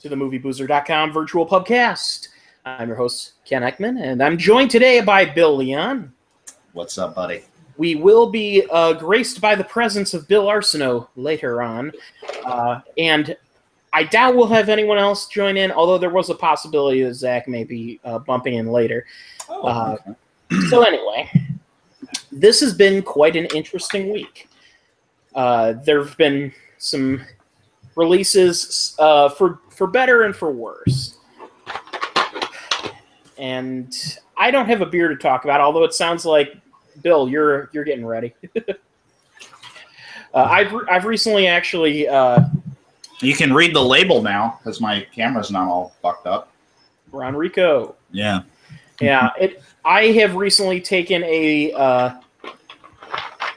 to the movieboozer.com virtual pubcast. I'm your host, Ken Ekman, and I'm joined today by Bill Leon. What's up, buddy? We will be graced by the presence of Bill Arsenault later on, and I doubt we'll have anyone else join in, although there was a possibility that Zach may be bumping in later. Okay. So anyway, this has been quite an interesting week. There have been some releases for better and for worse. And I don't have a beer to talk about, although it sounds like, Bill, you're getting ready. I've recently actually... you can read the label now, because my camera's not all fucked up. Ron Rico. Yeah. Yeah, I have recently taken a...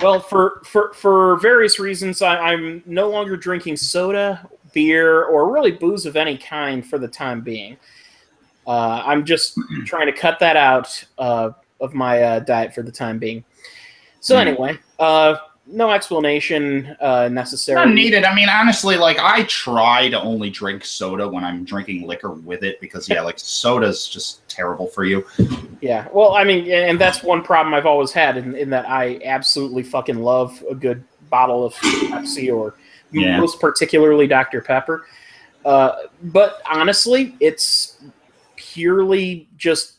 well, for various reasons, I'm no longer drinking soda, beer, or really booze of any kind for the time being. I'm just trying to cut that out of my diet for the time being. So anyway, no explanation necessary. Not needed. I mean, honestly, like, I try to only drink soda when I'm drinking liquor with it because, yeah, like, soda's just terrible for you. Yeah, well, I mean, and that's one problem I've always had in that I absolutely fucking love a good bottle of Pepsi or most particularly Dr. Pepper. But honestly, it's purely just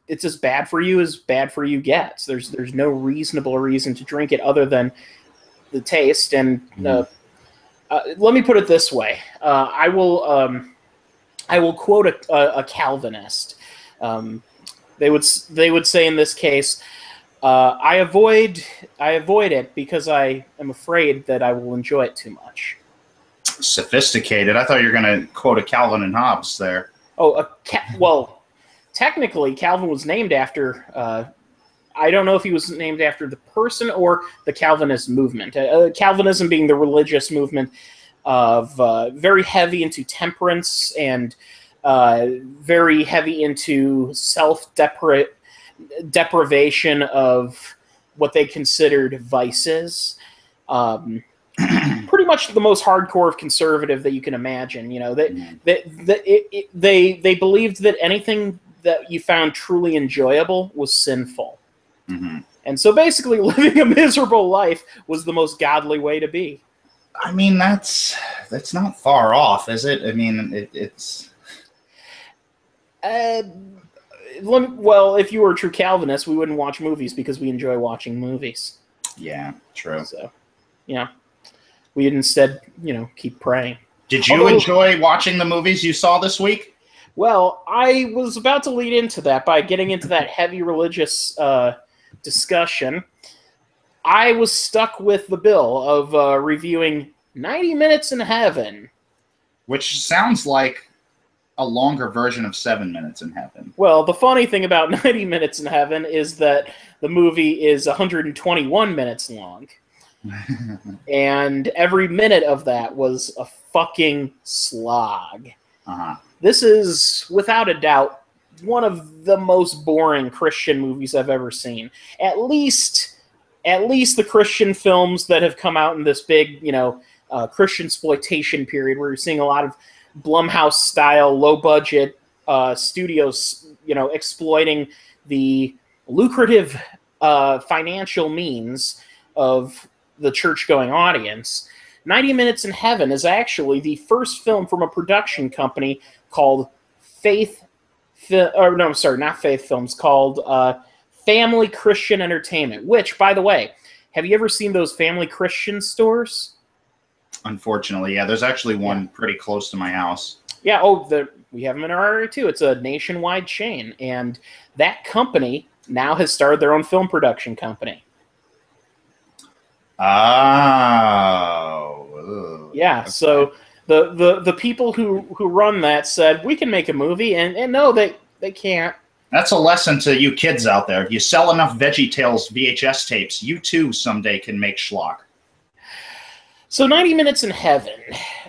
it's as bad for you gets. There's no reasonable reason to drink it other than the taste. And let me put it this way: I will quote a Calvinist. They would say in this case, I avoid it because I am afraid that I will enjoy it too much. Sophisticated. I thought you were going to quote a Calvin and Hobbes there. Oh, well, technically, Calvin was named after. I don't know if he was named after the person or the Calvinist movement. Calvinism being the religious movement of very heavy into temperance and very heavy into deprivation of what they considered vices. Pretty much the most hardcore of conservative that you can imagine. You know, they believed that anything that you found truly enjoyable was sinful. Mm-hmm. And so basically living a miserable life was the most godly way to be. I mean, that's not far off, is it? I mean, it's... well, if you were a true Calvinist, we wouldn't watch movies because we enjoy watching movies. Yeah, true. So, yeah, we'd instead, keep praying. Did you enjoy watching the movies you saw this week? Well, I was about to lead into that by getting into that heavy religious discussion. I was stuck with the bill of reviewing 90 Minutes in Heaven. Which sounds like a longer version of 7 Minutes in Heaven. Well, the funny thing about 90 Minutes in Heaven is that the movie is 121 minutes long. And every minute of that was a fucking slog. Uh-huh. This is, without a doubt, one of the most boring Christian movies I've ever seen. At least the Christian films that have come out in this big, Christian exploitation period where you're seeing a lot of Blumhouse-style, low-budget studios, exploiting the lucrative financial means of the church-going audience. 90 Minutes in Heaven is actually the first film from a production company called called Family Christian Entertainment, which, by the way, have you ever seen those Family Christian stores? Unfortunately, yeah. There's actually one pretty close to my house. Yeah, we have them in our area, too. It's a nationwide chain, and that company now has started their own film production company. Oh. Yeah, okay. So the people who run that said, we can make a movie, and no, they can't. That's a lesson to you kids out there. If you sell enough VeggieTales VHS tapes, you too someday can make schlock. So 90 Minutes in Heaven,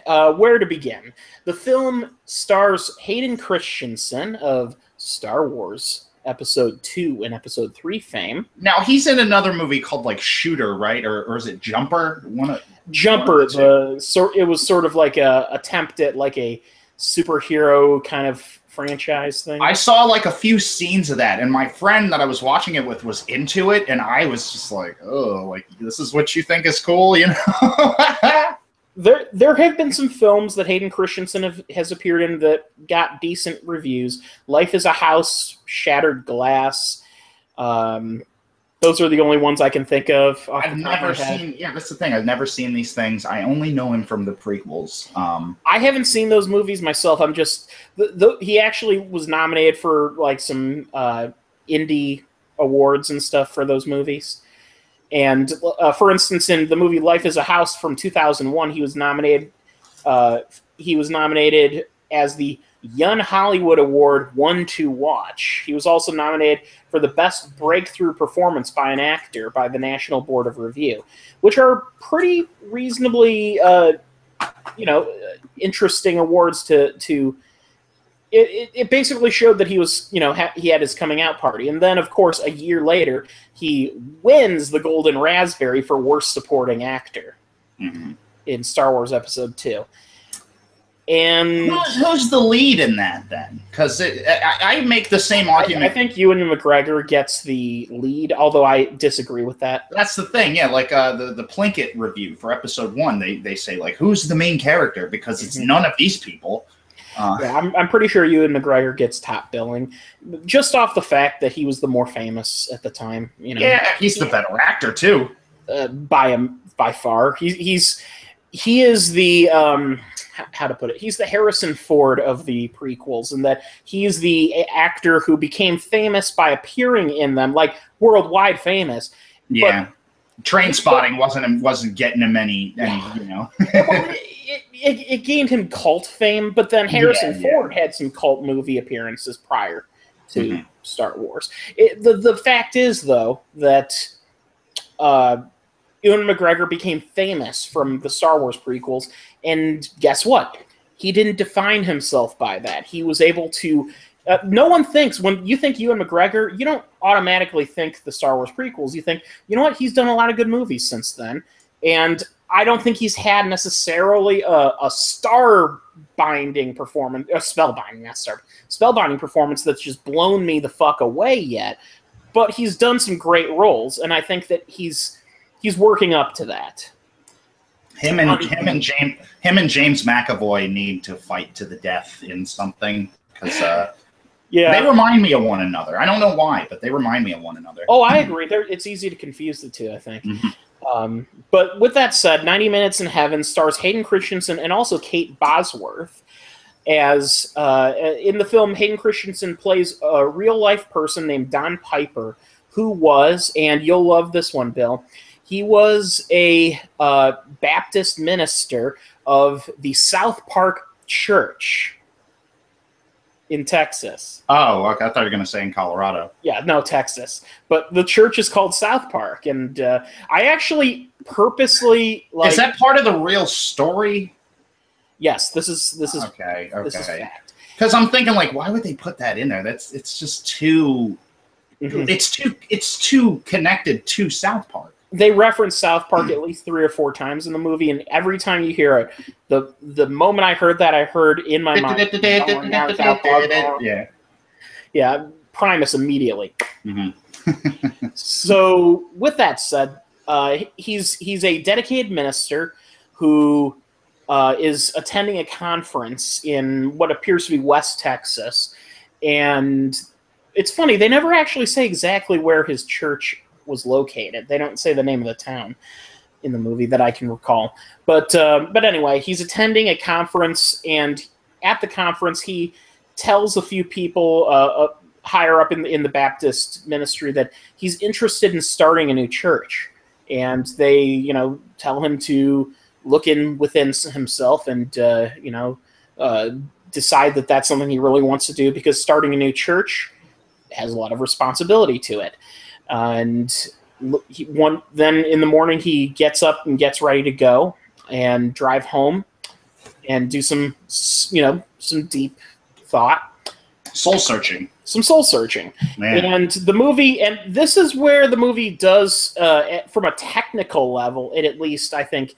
where to begin? The film stars Hayden Christensen of Star Wars Episode 2 and Episode 3 fame. Now, he's in another movie called, like, Shooter, right? Or is it Jumper? Jumper. It was sort of like a attempt at, like, a superhero kind of franchise thing. I saw like a few scenes of that, and my friend that I was watching it with was into it, and I was just like, oh, like this is what you think is cool, you know? There have been some films that Hayden Christensen has appeared in that got decent reviews. Life is a House, Shattered Glass. Those are the only ones I can think of. I've never seen. Yeah, that's the thing. I've never seen these things. I only know him from the prequels. I haven't seen those movies myself. I'm just he actually was nominated for like some indie awards and stuff for those movies. And for instance, in the movie Life is a House from 2001, he was nominated. He was nominated as the Young Hollywood Award One to Watch. He was also nominated for the Best Breakthrough Performance by an Actor by the National Board of Review, which are pretty reasonably, interesting awards to. It basically showed that he was, he had his coming out party. And then, of course, a year later, he wins the Golden Raspberry for Worst Supporting Actor in Star Wars Episode 2. And who's the lead in that, then? Because I make the same argument. I think Ewan McGregor gets the lead, although I disagree with that. That's the thing, yeah. Like the Plinkett review for Episode 1, they say, like, who's the main character? Because it's none of these people. Yeah, I'm pretty sure Ewan McGregor gets top billing, just off the fact that he was the more famous at the time. Yeah, he's the better actor too, by far. He is the how to put it? He's the Harrison Ford of the prequels, in that he's the actor who became famous by appearing in them, like worldwide famous. Yeah. Train Spotting wasn't getting him any. It gained him cult fame, but then Harrison Ford had some cult movie appearances prior to Star Wars. The fact is, though, that Ewan McGregor became famous from the Star Wars prequels, and guess what? He didn't define himself by that. He was able to... no one thinks, when you think Ewan McGregor, you don't automatically think the Star Wars prequels. You think, you know what, he's done a lot of good movies since then. And I don't think he's had necessarily a star-binding performance, spellbinding performance that's just blown me the fuck away yet. But he's done some great roles, and I think that he's working up to that. Him and James McAvoy need to fight to the death in something, because they remind me of one another. I don't know why, but they remind me of one another. Oh, I agree. It's easy to confuse the two, I think. But with that said, 90 Minutes in Heaven stars Hayden Christensen and also Kate Bosworth. As in the film, Hayden Christensen plays a real-life person named Don Piper, who was, and you'll love this one, Bill, he was a Baptist minister of the South Park Church in Texas. Oh, okay. I thought you were going to say in Colorado. Yeah, no, Texas. But the church is called South Park, and I actually purposely Is that part of the real story? Yes, this is okay. This is fact. Because I'm thinking, like, why would they put that in there? It's just too. It's too connected to South Park. They reference South Park at least 3 or 4 times in the movie, and every time you hear it, the moment I heard that, I heard in my mind, yeah, Primus immediately. So, with that said, he's a dedicated minister who is attending a conference in what appears to be West Texas, and it's funny, they never actually say exactly where his church was located. They don't say the name of the town in the movie that I can recall. But anyway, he's attending a conference, and at the conference, he tells a few people higher up in the Baptist ministry that he's interested in starting a new church, and they tell him to look within himself and decide that that's something he really wants to do, because starting a new church has a lot of responsibility to it. And then in the morning, he gets up and gets ready to go and drive home and do some deep thought. Soul searching. Some soul searching. Man. And the movie, and this is where the movie does, from a technical level, it at least, I think,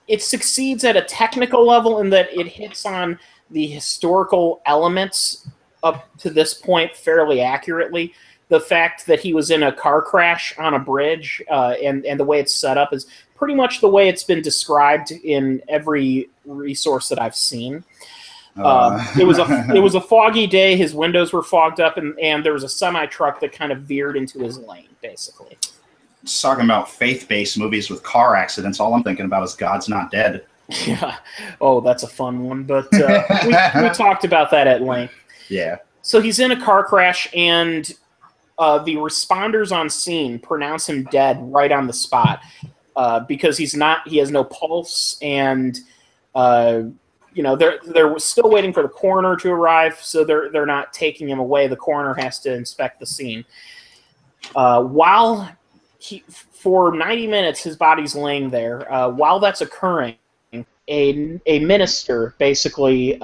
it succeeds at a technical level in that it hits on the historical elements up to this point fairly accurately. The fact that he was in a car crash on a bridge and the way it's set up is pretty much the way it's been described in every resource that I've seen. It was a foggy day. His windows were fogged up, and there was a semi-truck that kind of veered into his lane, basically. Just talking about faith-based movies with car accidents, all I'm thinking about is God's Not Dead. Yeah. Oh, that's a fun one, but we talked about that at length. Yeah. So he's in a car crash, and the responders on scene pronounce him dead right on the spot because he has no pulse, and they're still waiting for the coroner to arrive, so they're not taking him away. The coroner has to inspect the scene. For 90 minutes, his body's laying there. While that's occurring, a minister basically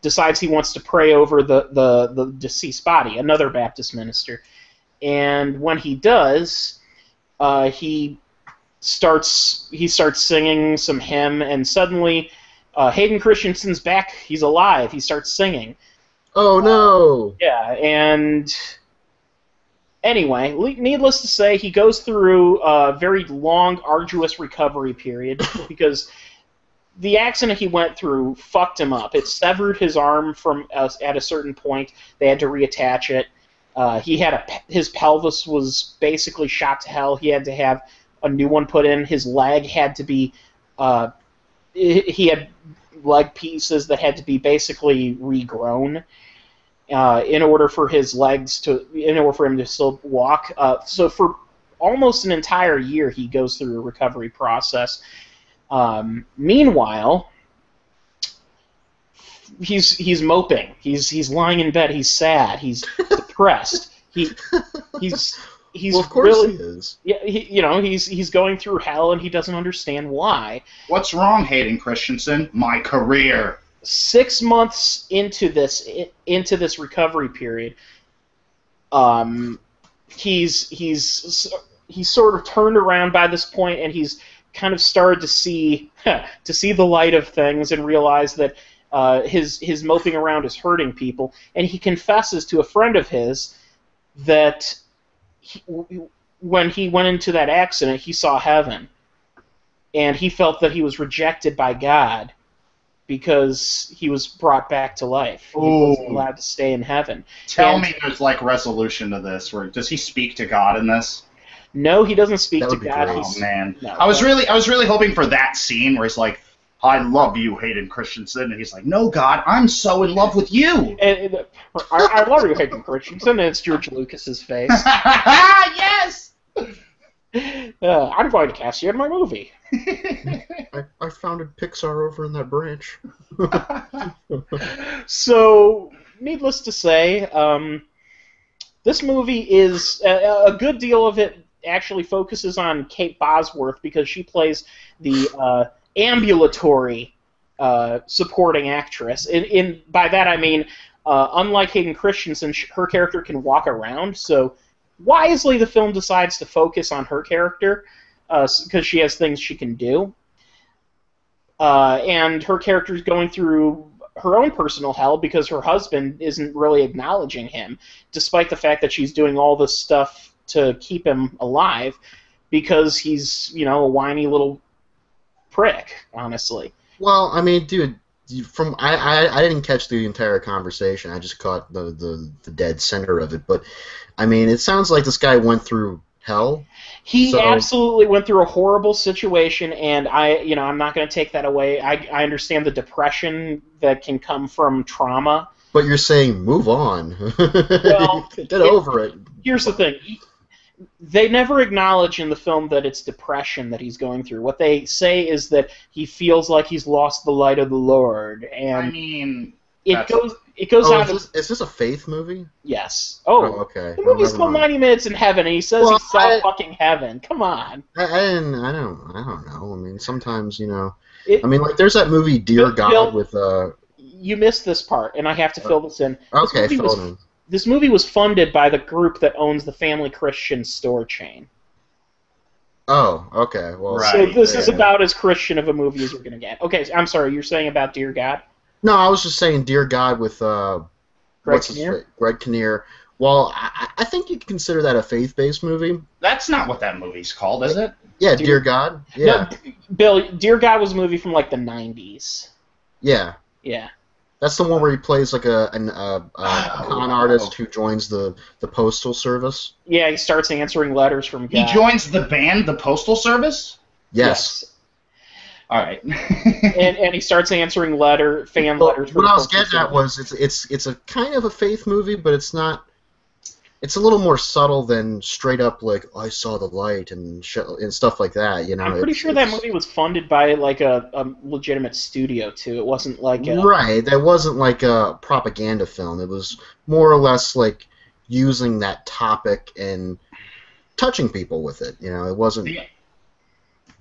decides he wants to pray over the deceased body, another Baptist minister. And when he does, he starts singing some hymn, and suddenly Hayden Christensen's back. He's alive. He starts singing. Oh, no! Yeah, and anyway, needless to say, he goes through a very long, arduous recovery period because the accident he went through fucked him up. It severed his arm at a certain point. They had to reattach it. His pelvis was basically shot to hell. He had to have a new one put in. His leg had to be... he had leg pieces that had to be basically regrown in order for him to still walk. So for almost an entire year, he goes through a recovery process. Meanwhile, he's moping. He's lying in bed. He's sad. He's depressed. He's well, of course he is. Yeah, he's going through hell, and he doesn't understand why. What's wrong, Hayden Christensen? My career. 6 months into this recovery period, he's sort of turned around by this point, and he's kind of started to see the light of things and realize that his moping around is hurting people. And he confesses to a friend of his that when he went into that accident, he saw heaven, and he felt that he was rejected by God because he was brought back to life. Ooh. He wasn't allowed to stay in heaven. Tell me there's like resolution to this. Where does he speak to God in this? No, he doesn't speak to God. Oh man, no, I was really hoping for that scene where he's like, "I love you, Hayden Christensen," and he's like, "No, God, I'm so in love with you." And I love you, Hayden Christensen, and it's George Lucas's face. Yes. I'm going to cast you in my movie. I founded Pixar over in that branch. So, needless to say, this movie is a good deal of it actually focuses on Kate Bosworth because she plays the ambulatory supporting actress. By that I mean, unlike Hayden Christensen, her character can walk around, so wisely the film decides to focus on her character because she has things she can do. And her character is going through her own personal hell because her husband isn't really acknowledging him, despite the fact that she's doing all this stuff to keep him alive because he's, a whiny little prick, honestly. Well, I mean, dude, I didn't catch the entire conversation. I just caught the dead center of it. But, I mean, it sounds like this guy went through hell. He absolutely went through a horrible situation, and I'm not going to take that away. I understand the depression that can come from trauma. But you're saying move on. Well, get over it. Here's the thing. They never acknowledge in the film that it's depression that he's going through. What they say is that he feels like he's lost the light of the Lord, and I mean, it goes out. Is this a faith movie? Yes. Oh, okay. The movie's called 90 Minutes in Heaven, and he says he saw fucking heaven. Come on. I don't know. I mean, sometimes there's that movie Dear God Bill, with You missed this part, and I have to fill this in. Okay, fill it in. This movie was funded by the group that owns the Family Christian store chain. Oh, okay. Well, so this is about as Christian of a movie as you're going to get. Okay, I'm sorry. You're saying about Dear God? No, I was just saying Dear God with Greg Kinnear? Greg Kinnear. Well, I think you can consider that a faith-based movie. That's not what that movie's called, is it? Yeah, Dear God. Yeah. No, Bill, Dear God was a movie from like the 90s. Yeah. Yeah. That's the one where he plays like a con artist who joins the postal service. Yeah, he starts answering letters from God. He joins the band, the Postal Service? Yes. All right. and he starts answering letters. What I was getting at was it's a kind of a faith movie, but it's not. It's a little more subtle than straight up like I saw the light and stuff like that. You know, I'm pretty sure that movie was funded by like a legitimate studio too. It wasn't like right. That wasn't like a propaganda film. It was more or less like using that topic and touching people with it. You know, it wasn't.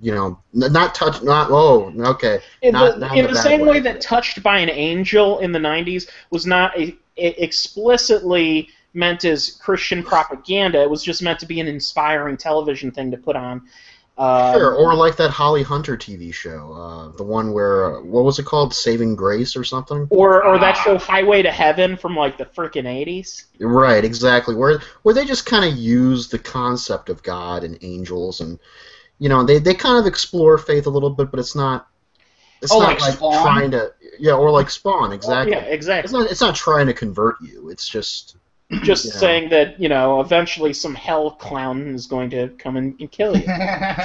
You know, not touch. Not okay. In the same way that Touched by an Angel in the 90s was not explicitly meant as Christian propaganda. It was just meant to be an inspiring television thing to put on. Sure, or like that Holly Hunter TV show, the one where what was it called, Saving Grace or something? Or that show Highway to Heaven from like the frickin' 80s. Right, exactly. Where they just kind of use the concept of God and angels, and you know they kind of explore faith a little bit, but it's not. It's not like trying to or like Spawn, exactly. Yeah, exactly. It's not trying to convert you. It's just saying that, eventually some hell clown is going to come and kill you.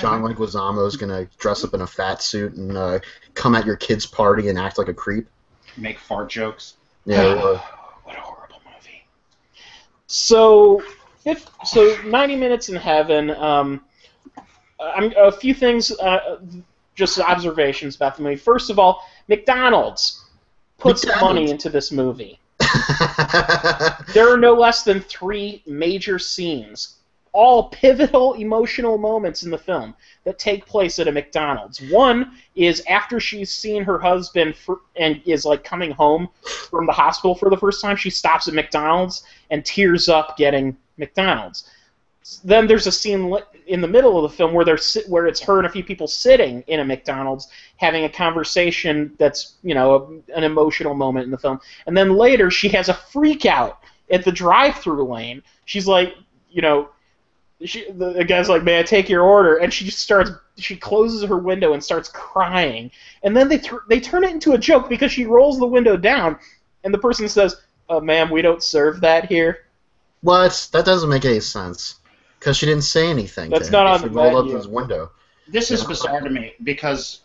John Leguizamo is going to dress up in a fat suit and come at your kid's party and act like a creep. Make fart jokes. Yeah. What a horrible movie. So 90 Minutes in Heaven. A few things, just observations about the movie. First of all, McDonald's put some money into this movie. There are no less than 3 major scenes, all pivotal emotional moments in the film, that take place at a McDonald's. One is after she's seen her husband and is like coming home from the hospital for the first time, she stops at McDonald's and tears up getting McDonald's. Then there's a scene in the middle of the film where it's her and a few people sitting in a McDonald's having a conversation that's, an emotional moment in the film. And then later she has a freak out at the drive-through lane. She's like, the guy's like, "May I take your order?" And she closes her window and starts crying. And then they turn it into a joke because she rolls the window down and the person says, "Ma'am, we don't serve that here." What? That doesn't make any sense. Because she didn't say anything. That's not on the menu. Rolled up his window. This is bizarre to me because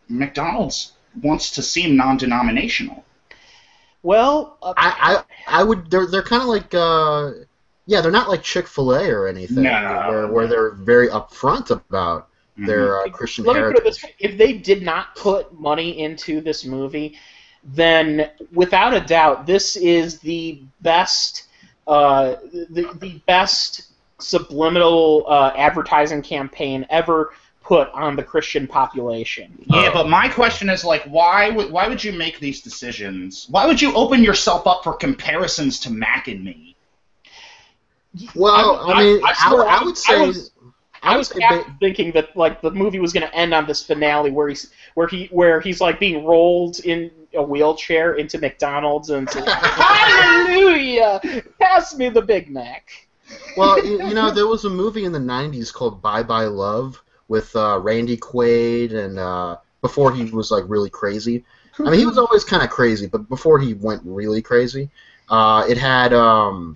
McDonald's wants to seem non-denominational. Well, I would. They're kind of like they're not like Chick-fil-A or anything. Where they're very upfront about their Christian heritage. Let me put it this way: if they did not put money into this movie, then without a doubt, this is the best. The best subliminal advertising campaign ever put on the Christian population. Yeah, but my question is why would you make these decisions? Why would you open yourself up for comparisons to Mac and Me? Well, I would say I was thinking that the movie was going to end on this finale where he's like being rolled in a wheelchair into McDonald's and says, "Hallelujah! Pass me the Big Mac." Well, there was a movie in the 90s called Bye Bye Love with Randy Quaid, and before he was really crazy. I mean, he was always kind of crazy, but before he went really crazy, it had a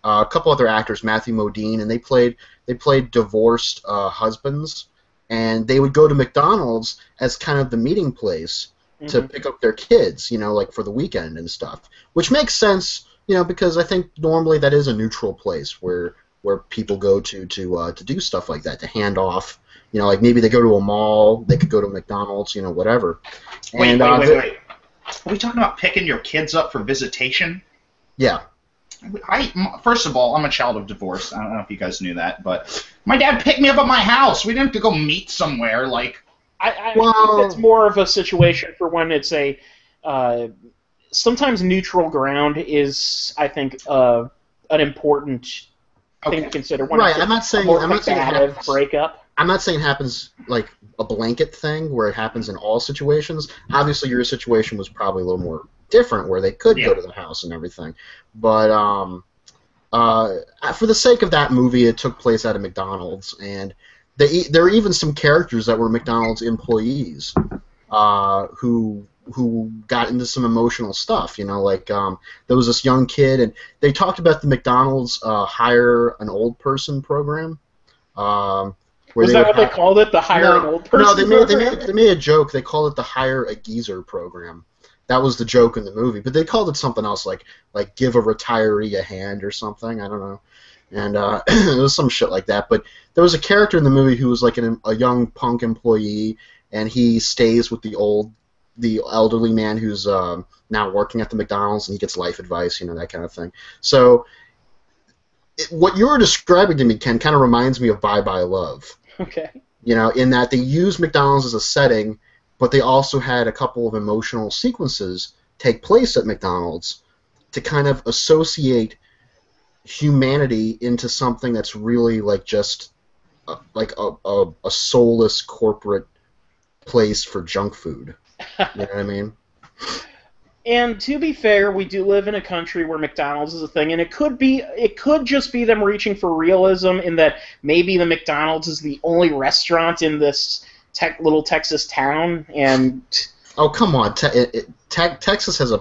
couple other actors, Matthew Modine, and they played divorced husbands, and they would go to McDonald's as kind of the meeting place to pick up their kids, for the weekend and stuff, which makes sense. Because I think normally that is a neutral place where people go to do stuff like that, to hand off. Maybe they go to a mall, they could go to McDonald's, whatever. Wait. Are we talking about picking your kids up for visitation? Yeah. First of all, I'm a child of divorce. I don't know if you guys knew that, but my dad picked me up at my house. We didn't have to go meet somewhere. I think that's more of a situation for when it's a... sometimes neutral ground is, I think, an important thing to consider. When I'm not saying breakup. I'm not saying it happens like a blanket thing where it happens in all situations. Obviously, your situation was probably a little more different where they could go to the house and everything. But for the sake of that movie, it took place at a McDonald's, and there are even some characters that were McDonald's employees who got into some emotional stuff. You know, like there was this young kid, and they talked about the McDonald's hire an old person program. Was that what they called it? The hire an old person? No, they made a joke. They called it the hire a geezer program. That was the joke in the movie, but they called it something else, like give a retiree a hand or something. I don't know, and it was some shit like that. But there was a character in the movie who was like a young punk employee, and he stays with the elderly man who's now working at the McDonald's, and he gets life advice, you know, that kind of thing. So what you were describing to me, Ken, kind of reminds me of Bye Bye Love. Okay. You know, in that they used McDonald's as a setting, but they also had a couple of emotional sequences take place at McDonald's to kind of associate humanity into something that's really like just like a soulless corporate place for junk food. You know what I mean? And to be fair, we do live in a country where McDonald's is a thing, and it could just be them reaching for realism in that maybe the McDonald's is the only restaurant in this little Texas town, and oh come on, Texas has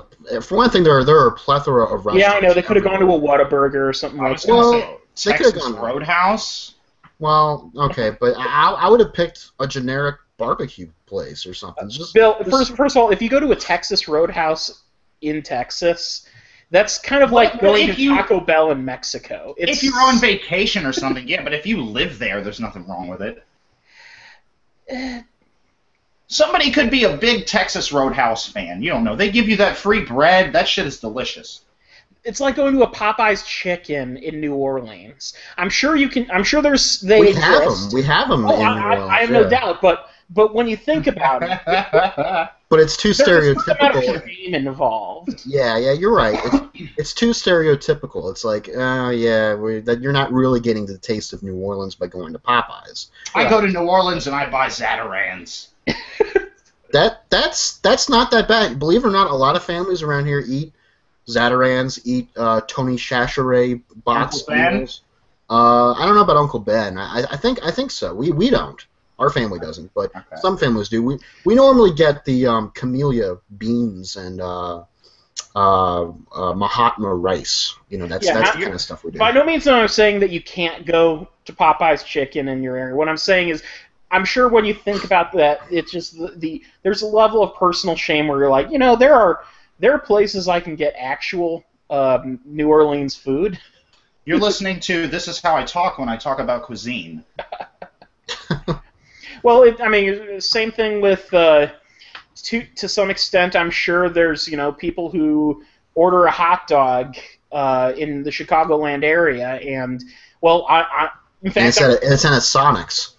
for one thing there are a plethora of restaurants. Yeah, I know they could have gone to a Whataburger or something like that. Well, Texas Roadhouse. Well, okay, but I would have picked a generic barbecue place or something. Bill, first of all, if you go to a Texas Roadhouse in Texas, that's kind of like going to Taco Bell in Mexico. If you're on vacation or something, yeah, but if you live there, there's nothing wrong with it. Somebody could be a big Texas Roadhouse fan. You don't know. They give you that free bread. That shit is delicious. It's like going to a Popeye's Chicken in New Orleans. I'm sure you can. I'm sure there's. We have them. We have them. Oh, in New Orleans, I have no doubt. But when you think about it, but it's too stereotypical. There's a game involved. Yeah, you're right. It's too stereotypical. It's like, you're not really getting the taste of New Orleans by going to Popeyes. I go to New Orleans and I buy Zatarans. That's not that bad. Believe it or not, a lot of families around here eat Zatarans, eat Tony Chachere box meals. I don't know about Uncle Ben. I think so. We don't. Our family doesn't, but some families do. We normally get the camellia beans and Mahatma rice. You know, that's the kind of stuff we do. By no means am I saying that you can't go to Popeye's Chicken in your area. What I'm saying is, I'm sure when you think about that, it's just there's a level of personal shame where you're like, you know, there are places I can get actual New Orleans food. You're listening to This Is How I Talk when I talk about cuisine. Well, same thing with, to some extent, I'm sure there's, people who order a hot dog in the Chicagoland area, and, well, in fact... It's at Sonic's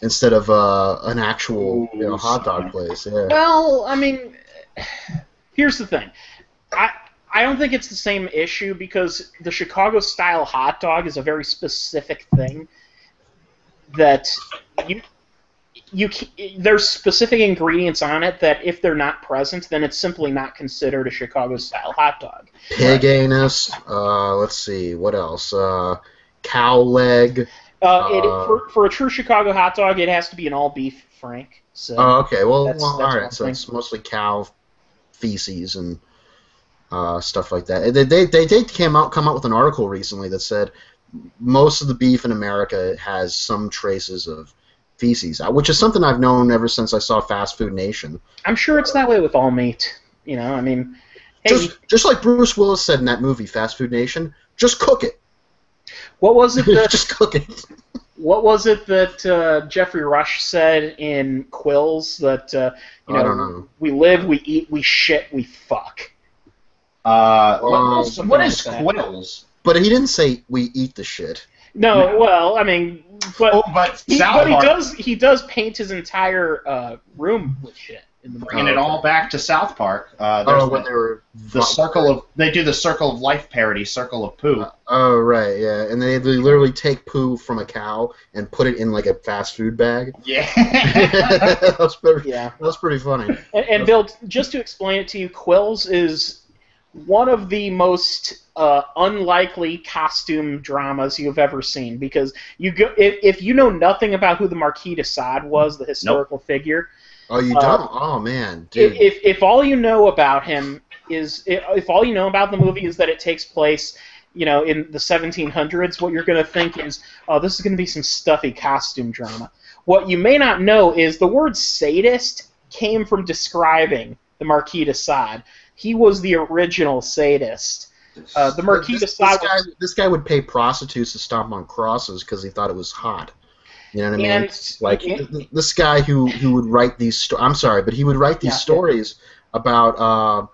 instead of an actual hot dog place, yeah. Well, here's the thing. I don't think it's the same issue because the Chicago-style hot dog is a very specific thing that there's specific ingredients on it that if they're not present, then it's simply not considered a Chicago-style hot dog. Pig anus. Let's see, what else? Cow leg. For a true Chicago hot dog, it has to be an all-beef Frank. So okay. Well, all right. So it's mostly cow feces and stuff like that. They did come out with an article recently that said most of the beef in America has some traces of feces, which is something I've known ever since I saw Fast Food Nation. I'm sure it's that way with all meat. Hey, just like Bruce Willis said in that movie, Fast Food Nation, just cook it. What was it that just cook it? What was it that Jeffrey Rush said in Quills that I don't know. We live, we eat, we shit, we fuck. What is Quills? But he didn't say we eat the shit. No, well, but he does paint his entire room with shit. Bringing it all back to South Park. When they were they do the Circle of Life parody, Circle of Poo. Oh right, yeah, and they literally take poo from a cow and put it in like a fast food bag. Yeah, that was pretty funny. And Bill, just to explain it to you, Quills is one of the most unlikely costume dramas you've ever seen, because if you know nothing about who the Marquis de Sade was, the historical figure. Oh, you don't? Oh man, dude. If all you know about him is if all you know about the movie is that it takes place, in the 1700s, what you're going to think is, oh, this is going to be some stuffy costume drama. What you may not know is the word sadist came from describing the Marquis de Sade. He was the original sadist. The Marquis de Sade. This guy would pay prostitutes to stomp on crosses because he thought it was hot. You know what I mean? Like this guy who would write these. I'm sorry, but he would write these stories about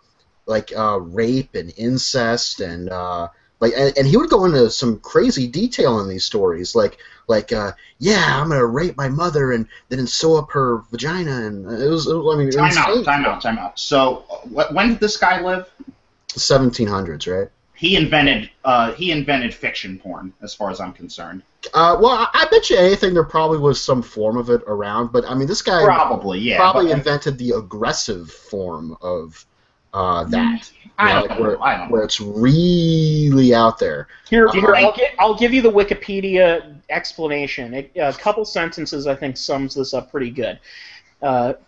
rape and incest and and he would go into some crazy detail in these stories, I'm gonna rape my mother and then sew up her vagina, and it was time out. So when did this guy live? The 1700s, right? He invented fiction porn, as far as I'm concerned. Well, I bet you anything there probably was some form of it around, but I mean, this guy probably invented the aggressive form of that. Where it's really out there. Here, I'll give you the Wikipedia explanation. A couple sentences, I think, sums this up pretty good.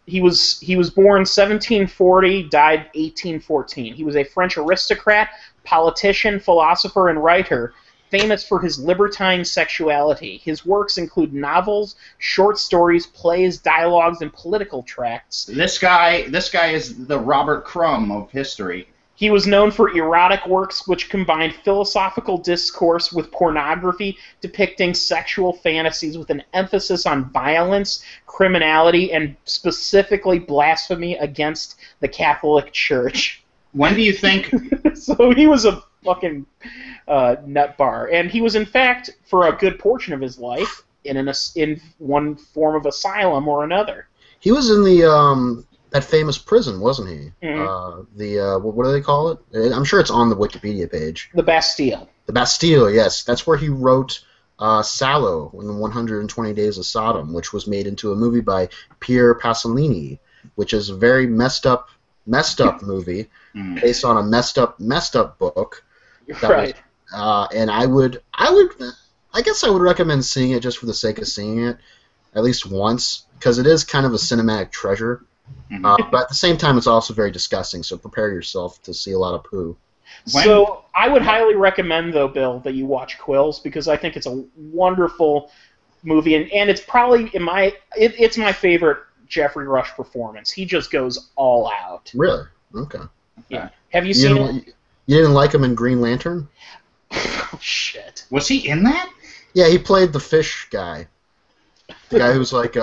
He was born 1740, died 1814. He was a French aristocrat, politician, philosopher, and writer, famous for his libertine sexuality. His works include novels, short stories, plays, dialogues, and political tracts. This guy is the Robert Crumb of history. He was known for erotic works which combined philosophical discourse with pornography, depicting sexual fantasies with an emphasis on violence, criminality, and specifically blasphemy against the Catholic Church. When do you think... So he was a fucking nut bar. And he was, in fact, for a good portion of his life, in one form of asylum or another. He was in the... that famous prison, wasn't he? Mm-hmm. What do they call it? I'm sure it's on the Wikipedia page. The Bastille. The Bastille, yes. That's where he wrote Sallow in the 120 Days of Sodom, which was made into a movie by Pier Pasolini, which is a very messed up movie based on a messed up book. Right. And I guess I would recommend seeing it just for the sake of seeing it, at least once, because it is kind of a cinematic treasure. Mm-hmm. But at the same time, it's also very disgusting, so prepare yourself to see a lot of poo. So I would highly recommend, though, Bill, that you watch Quills, because I think it's a wonderful movie, and it's probably it's my favorite Jeffrey Rush performance. He just goes all out. Really? Okay. Yeah. Have you seen it? You didn't like him in Green Lantern? Oh, shit. Was he in that? Yeah, he played the fish guy. The guy who's like,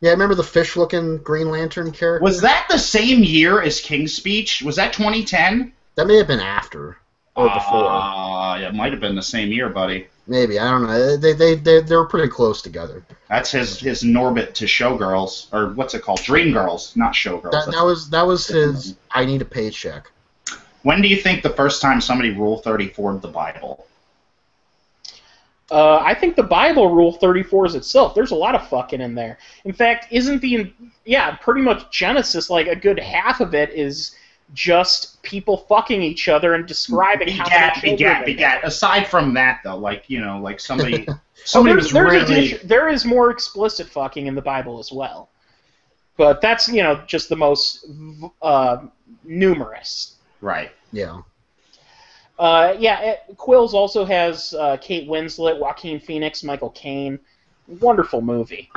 yeah, remember the fish-looking Green Lantern character? Was that the same year as King's Speech? Was that 2010? That may have been after or before. It might have been the same year, buddy. Maybe, I don't know. They were pretty close together. That's his Norbit to Showgirls, or what's it called? Dreamgirls, not Showgirls. That was his I Need a Paycheck. When do you think the first time somebody Rule 34'd the Bible? I think the Bible Rule 34 is itself. There's a lot of fucking in there. In fact, pretty much Genesis, like a good half of it is just people fucking each other and describing how many children begat. Aside from that, though, somebody was really... There is more explicit fucking in the Bible as well. But that's, just the most numerous. Right. Yeah. Quills also has Kate Winslet, Joaquin Phoenix, Michael Caine. Wonderful movie.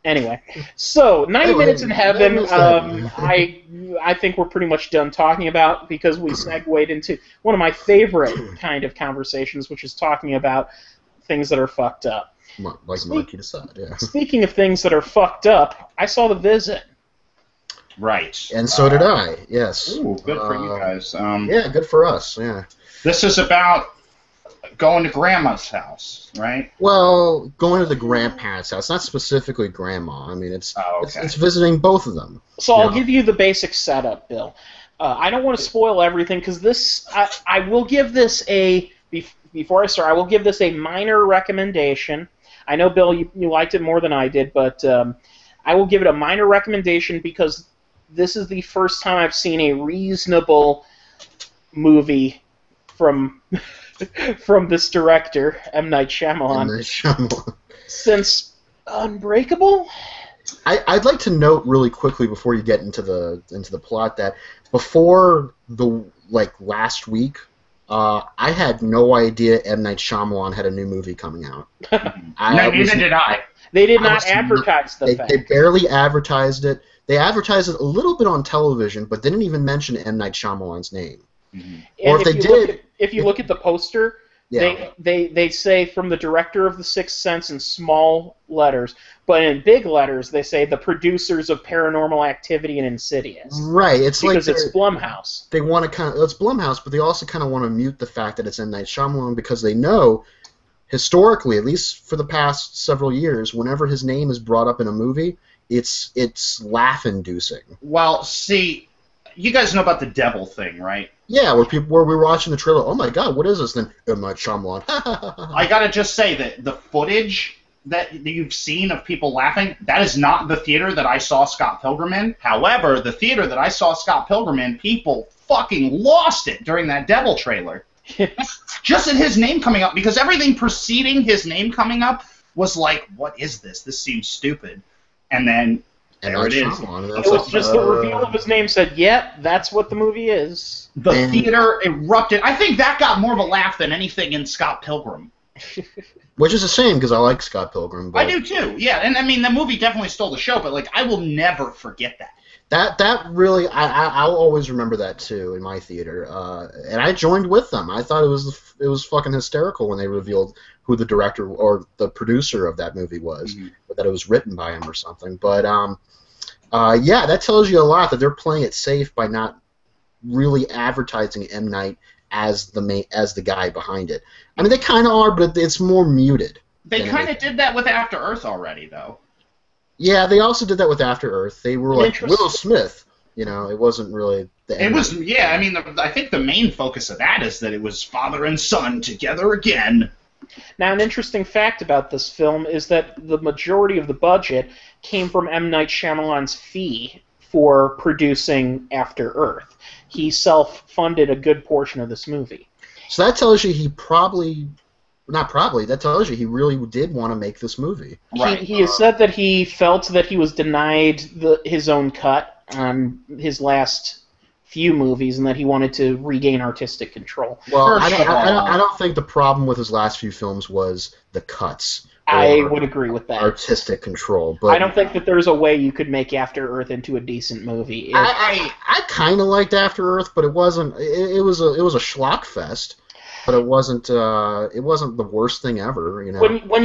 Anyway, so 90 Minutes in Heaven, I think we're pretty much done talking about, because we segued into one of my favorite kind of conversations, which is talking about things that are fucked up. Like Marquis de Sade, yeah. Speaking of things that are fucked up, I saw The Visit. Right. And so did I, yes. Ooh, good for you guys. Yeah, good for us, yeah. This is about going to grandma's house, right? Well, going to the grandparents' house, not specifically grandma. I mean, it's visiting both of them. So I'll give you the basic setup, Bill. I don't want to spoil everything because this. I will give this before I start. I will give this a minor recommendation. I know, Bill, you liked it more than I did, but I will give it a minor recommendation because this is the first time I've seen a reasonable movie from this director, M. Night Shyamalan. Since Unbreakable. I'd like to note really quickly before you get into the plot that before the last week, I had no idea M. Night Shyamalan had a new movie coming out. Neither did I. They did not advertise the fact. They barely advertised it. They advertised it a little bit on television, but didn't even mention M. Night Shyamalan's name. Mm-hmm. Or if they did, if you look at the poster, they say from the director of The Sixth Sense in small letters, but in big letters they say the producers of Paranormal Activity and Insidious. Right, because it's Blumhouse. They want to it's Blumhouse, but they also kind of want to mute the fact that it's M. Night Shyamalan because they know, historically, at least for the past several years, whenever his name is brought up in a movie, it's laugh-inducing. Well, see, you guys know about the devil thing, right? Yeah, where we were watching the trailer. Oh my God, what is this? Then M. Night Shyamalan. I gotta just say that the footage that you've seen of people laughing, that is not the theater that I saw Scott Pilgrim in. However, the theater that I saw Scott Pilgrim in, people fucking lost it during that devil trailer. Just in his name coming up, because everything preceding his name coming up was like, what is this? This seems stupid. And then there it is. It was just the reveal of his name said, yep, that's what the movie is. The theater erupted. I think that got more of a laugh than anything in Scott Pilgrim. Which is a shame, because I like Scott Pilgrim. But I do too, yeah. And I mean, the movie definitely stole the show, but I will never forget that. That really, I'll always remember that too in my theater, and I joined with them. I thought it was fucking hysterical when they revealed who the director or the producer of that movie was, or that it was written by him or something. But yeah, that tells you a lot that they're playing it safe by not really advertising M. Night as the guy behind it. I mean, they kind of are, but it's more muted. They kind of did that with After Earth already, though. Yeah, they also did that with After Earth. They were like Will Smith. You know, it wasn't really the. It was, yeah. I mean, I think the main focus of that is that it was father and son together again. Now, an interesting fact about this film is that the majority of the budget came from M. Night Shyamalan's fee for producing After Earth. He self-funded a good portion of this movie. So that tells you that tells you he really did want to make this movie. Right. He has said that he felt that he was denied his own cut on his last few movies and that he wanted to regain artistic control. Well, I don't think the problem with his last few films was the cuts. I would agree with that. Artistic control. But I don't think that there's a way you could make After Earth into a decent movie. I kind of liked After Earth, but it wasn't. It was a schlock fest. But it wasn't the worst thing ever, you know. When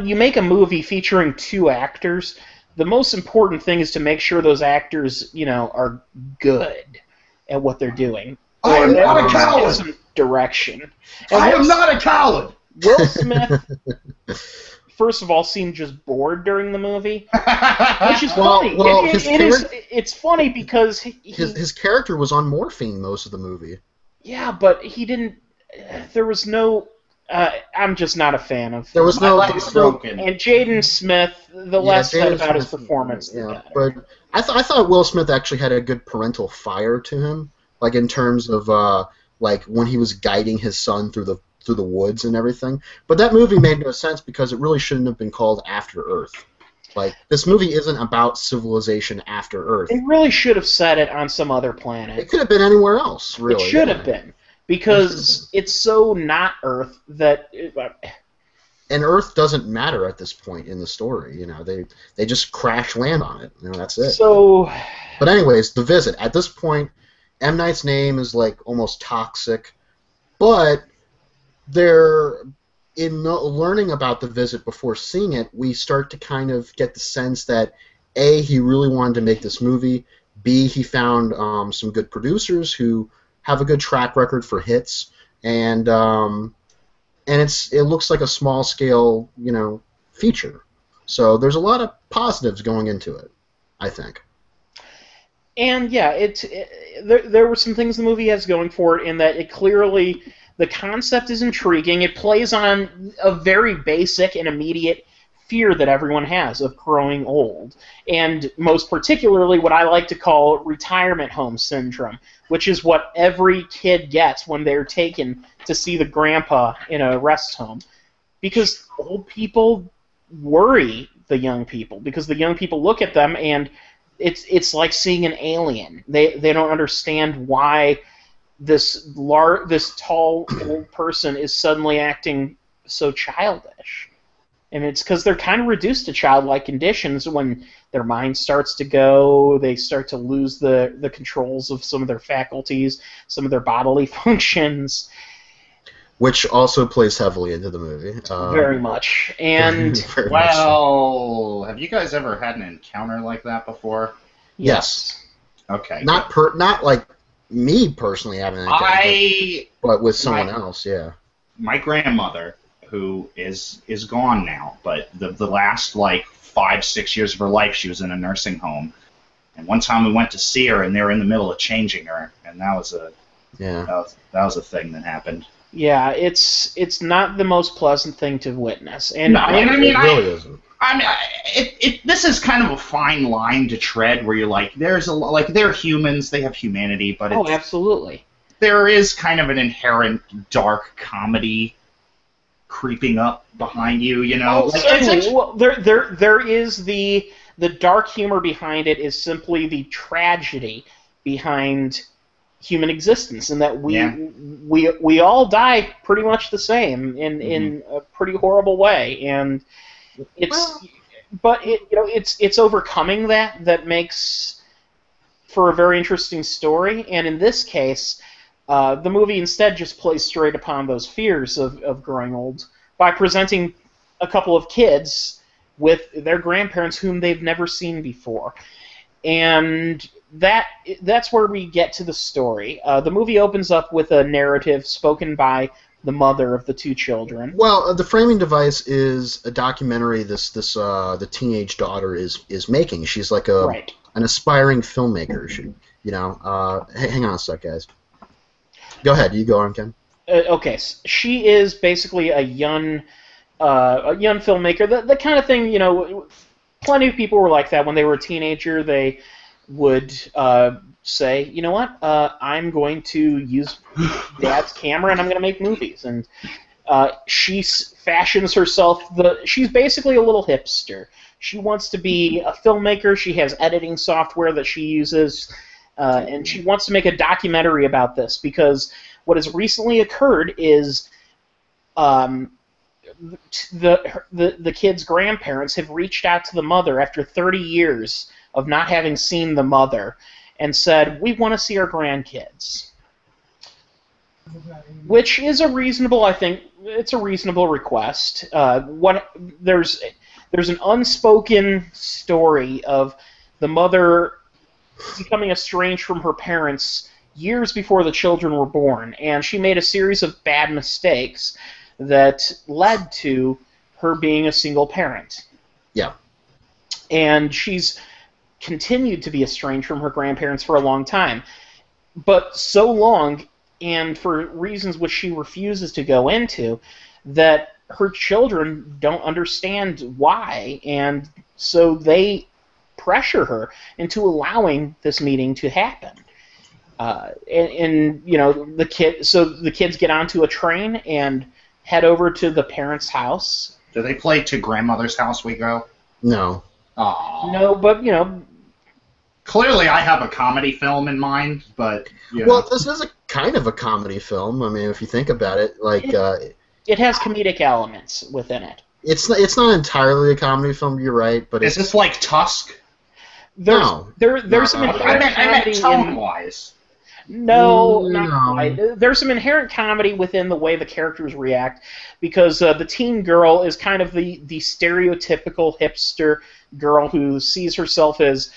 you make a movie featuring two actors, the most important thing is to make sure those actors, you know, are good at what they're doing. I am not a coward. Some direction. I am not a coward. Will Smith, first of all, seemed just bored during the movie, which is funny. Well, it's funny because his character was on morphine most of the movie. Yeah, but he didn't. There was no. I'm just not a fan of. There was no. And Jaden Smith, the less said about his performance. Yeah, but I thought Will Smith actually had a good parental fire to him, like in terms of like when he was guiding his son through the woods and everything. But that movie made no sense because it really shouldn't have been called After Earth. Like, this movie isn't about civilization after Earth. They really should have set it on some other planet. It could have been anywhere else, really. It should have been. Because it's so not Earth that... And Earth doesn't matter at this point in the story, you know. They just crash land on it. You know, that's it. So... But anyways, The Visit. At this point, M. Night's name is, like, almost toxic. But in learning about The Visit before seeing it, we start to kind of get the sense that, A, he really wanted to make this movie, B, he found some good producers who have a good track record for hits, and and it looks like a small scale, feature. So there's a lot of positives going into it, I think. And yeah, there were some things the movie has going for it in that it clearly, the concept is intriguing. It plays on a very basic and immediate fear that everyone has of growing old, and most particularly what I like to call retirement home syndrome, which is what every kid gets when they're taken to see the grandpa in a rest home, because old people worry the young people, because the young people look at them and it's like seeing an alien. They don't understand why this tall old person is suddenly acting so childish. And it's because they're kind of reduced to childlike conditions when their mind starts to go, they start to lose the controls of some of their faculties, some of their bodily functions. Which also plays heavily into the movie. Very much. And very much so. Have you guys ever had an encounter like that before? Yes. Okay. Not like me personally having an encounter, but with someone else, yeah. My grandmother, who is gone now, but the last 5-6 years of her life she was in a nursing home. And one time we went to see her and they were in the middle of changing her, and that was a thing that happened. Yeah, it's not the most pleasant thing to witness, and it really isn't. This is kind of a fine line to tread, where you're like, they're humans, they have humanity, but absolutely, there is kind of an inherent dark comedy creeping up behind you, Well, there is the dark humor behind it is simply the tragedy behind human existence, and that we all die pretty much the same in a pretty horrible way, and it's overcoming that makes for a very interesting story. And in this case, the movie instead just plays straight upon those fears of growing old by presenting a couple of kids with their grandparents whom they've never seen before, and that's where we get to the story. The movie opens up with a narrative spoken by the mother of the two children. Well, the framing device is a documentary the teenage daughter is making. She's like an aspiring filmmaker. Hang on a sec, guys. Go ahead. You go on, Ken. Okay, she is basically a young filmmaker. The kind of thing, plenty of people were like that when they were a teenager. They would say, you know what, I'm going to use Dad's camera and I'm going to make movies. And she fashions herself, she's basically a little hipster. She wants to be a filmmaker. She has editing software that she uses, and she wants to make a documentary about this, because what has recently occurred is the kid's grandparents have reached out to the mother after 30 years of not having seen the mother, and said, we want to see our grandkids. Which is it's a reasonable request. There's an unspoken story of the mother becoming estranged from her parents years before the children were born, and she made a series of bad mistakes that led to her being a single parent. Yeah. And she's continued to be estranged from her grandparents for a long time. But so long, and for reasons which she refuses to go into, that her children don't understand why, and so they pressure her into allowing this meeting to happen. The kids get onto a train and head over to the parents' house. Do they play To Grandmother's House We Go? No. Aww. No, but clearly I have a comedy film in mind, but well, this is a kind of a comedy film. I mean, if you think about it, it has comedic elements within it. It's not entirely a comedy film. You're right, but is this like Tusk? There's some inherent comedy tone-wise. No, not quite. There's some inherent comedy within the way the characters react, because the teen girl is kind of the stereotypical hipster girl who sees herself as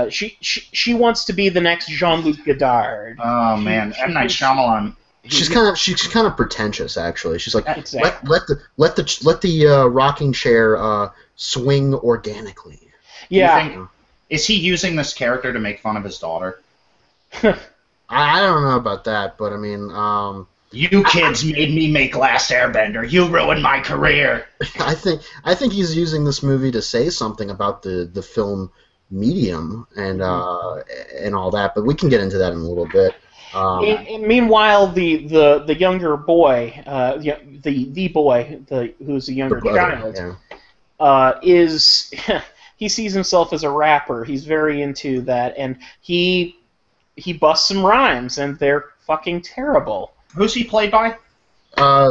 she wants to be the next Jean-Luc Godard. Oh man, M. Night Shyamalan She's kind of pretentious, actually. She's like, exactly. let the rocking chair swing organically. Yeah. Is he using this character to make fun of his daughter? I don't know about that, but I mean, you kids made me make Last Airbender. You ruined my career. I think he's using this movie to say something about the film medium and all that, but we can get into that in a little bit. And meanwhile, the younger boy, the boy, who's a younger child, is he sees himself as a rapper. He's very into that, and he busts some rhymes, and they're fucking terrible. Who's he played by?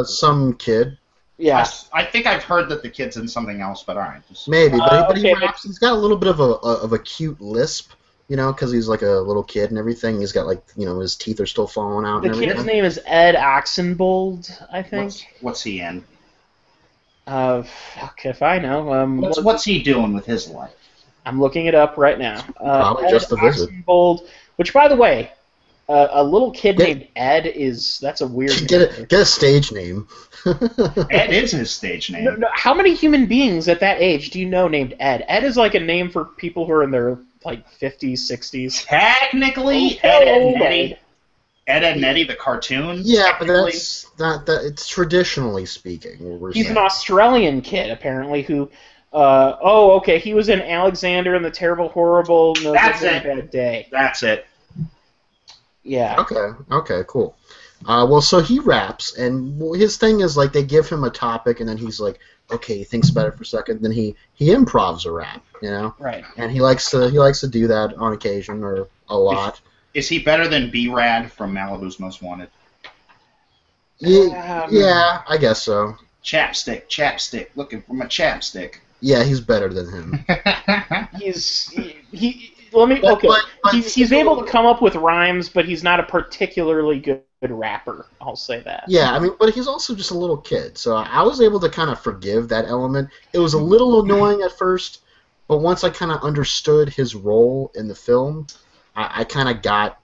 Some kid. Yeah. I think I've heard that the kid's in something else, but all right. Maybe, but he raps. He's got a little bit of a cute lisp. Because he's like a little kid and everything. He's got his teeth are still falling out. The kid's name is Ed Oxenbold, I think. What's he in? Fuck if I know. What's he doing with his life? I'm looking it up right now. Probably Ed just the visit. Oxenbold, which, by the way, a little kid named Ed that's a weird name. Get a stage name. Ed is his stage name. No, how many human beings at that age do you know named Ed? Ed is like a name for people who are in their 50s, 60s. Technically, Ed, Edd n Eddy, the cartoon. Yeah, but that's not that. It's traditionally speaking. He's an Australian kid, apparently, who. Okay. He was in Alexander and the Terrible, Horrible, No Good Bad Day. That's it. Yeah. Okay, cool. Well, so he raps, and his thing is like they give him a topic, and then he's like, okay, he thinks about it for a second, then he improvs a rap, Right. And he likes to do that on occasion or a lot. Is he better than B-Rad from Malibu's Most Wanted? Yeah, I guess so. Chapstick, looking for my chapstick. Yeah, he's better than him. He's able to come up with rhymes, but he's not a particularly good rapper. I'll say that. Yeah, I mean, but he's also just a little kid, so I was able to kind of forgive that element. It was a little annoying at first, but once I kind of understood his role in the film, I kind of got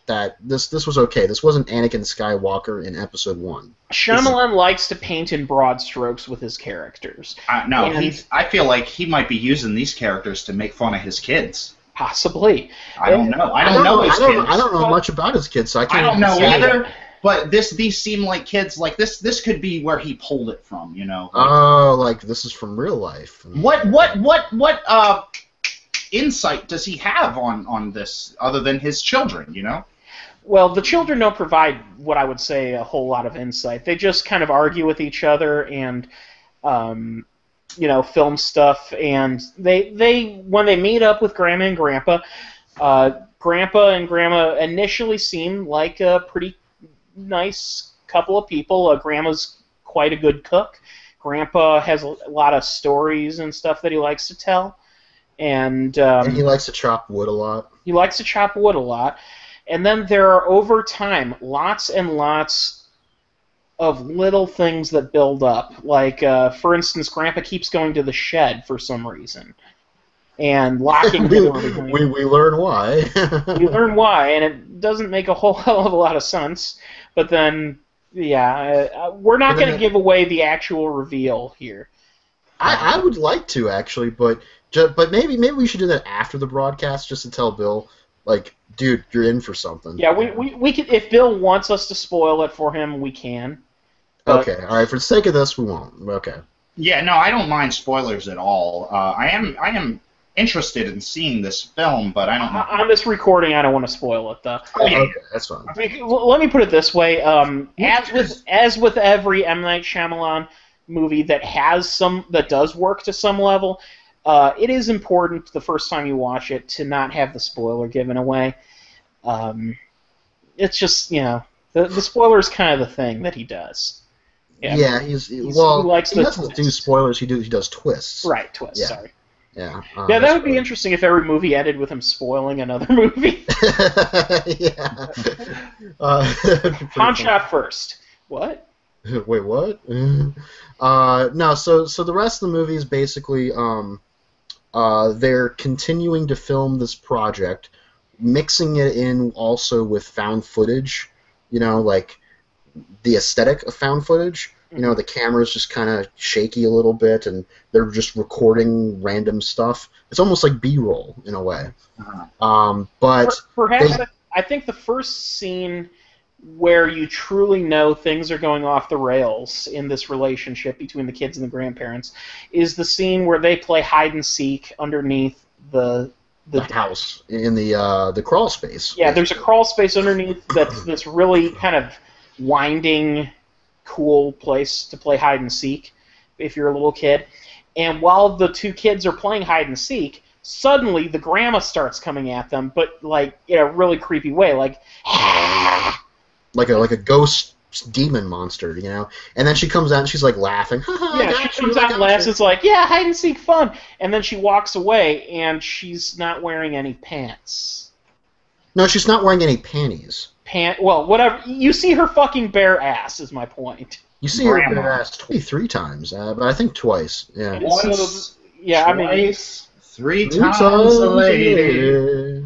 that this was okay. This wasn't Anakin Skywalker in Episode 1. Shyamalan likes to paint in broad strokes with his characters. I feel like he might be using these characters to make fun of his kids. Possibly. I don't know. I don't know his kids. I don't know much about his kids, so I can't. I don't know either. But these seem like kids. Like this could be where he pulled it from. Oh, like this is from real life. What insight does he have on this other than his children? Well, the children don't provide what I would say a whole lot of insight. They just kind of argue with each other and. Film stuff, and they when they meet up with Grandma and Grandpa, Grandpa and Grandma initially seem like a pretty nice couple of people. Grandma's quite a good cook. Grandpa has a lot of stories and stuff that he likes to tell, and he likes to chop wood a lot. He likes to chop wood a lot, and then there are over time lots and lots of little things that build up. Like, for instance, Grandpa keeps going to the shed for some reason. And locking the door behind him. We learn why. We learn why, and it doesn't make a whole hell of a lot of sense. But then, we're not going to give away the actual reveal here. I would like to, actually, but maybe we should do that after the broadcast just to tell Bill, like, dude, you're in for something. Yeah, we can, if Bill wants us to spoil it for him, we can. Okay, all right. For the sake of this, we won't. Okay. Yeah, no, I don't mind spoilers at all. I am interested in seeing this film, but I don't know. On this recording, I don't want to spoil it, though. Oh, yeah. Okay, that's fine. Let me put it this way: as with every M. Night Shyamalan movie that does work to some level, it is important the first time you watch it to not have the spoiler given away. It's just the spoiler is kind of the thing that he does. Yeah, he doesn't do spoilers. He does twists. Right, twists. Yeah. Sorry. Yeah. That would be interesting if every movie ended with him spoiling another movie. Yeah. Pawn shop first. What? Wait, what? No. So the rest of the movie is basically they're continuing to film this project, mixing it in also with found footage. the aesthetic of found footage. You know, the camera's just kind of shaky a little bit, and they're just recording random stuff. It's almost like B-roll in a way. But perhaps I think the first scene where you truly know things are going off the rails in this relationship between the kids and the grandparents is the scene where they play hide and seek underneath the house in the crawl space. Yeah, there's a crawl space underneath that's this really kind of winding, cool place to play hide and seek if you're a little kid. And while the two kids are playing hide and seek, suddenly the grandma starts coming at them, but like in a really creepy way, like a ghost demon monster, you know. And then she comes out and she's like laughing. Yeah, she comes out and laughs. It's like, yeah, hide and seek fun. And then she walks away and she's not wearing any pants. No, she's not wearing any panties. Well, whatever. You see her fucking bare ass, is my point. You see her bare ass 23 times, but I think twice. Yeah. Once, yeah, twice, I mean, three times a lady.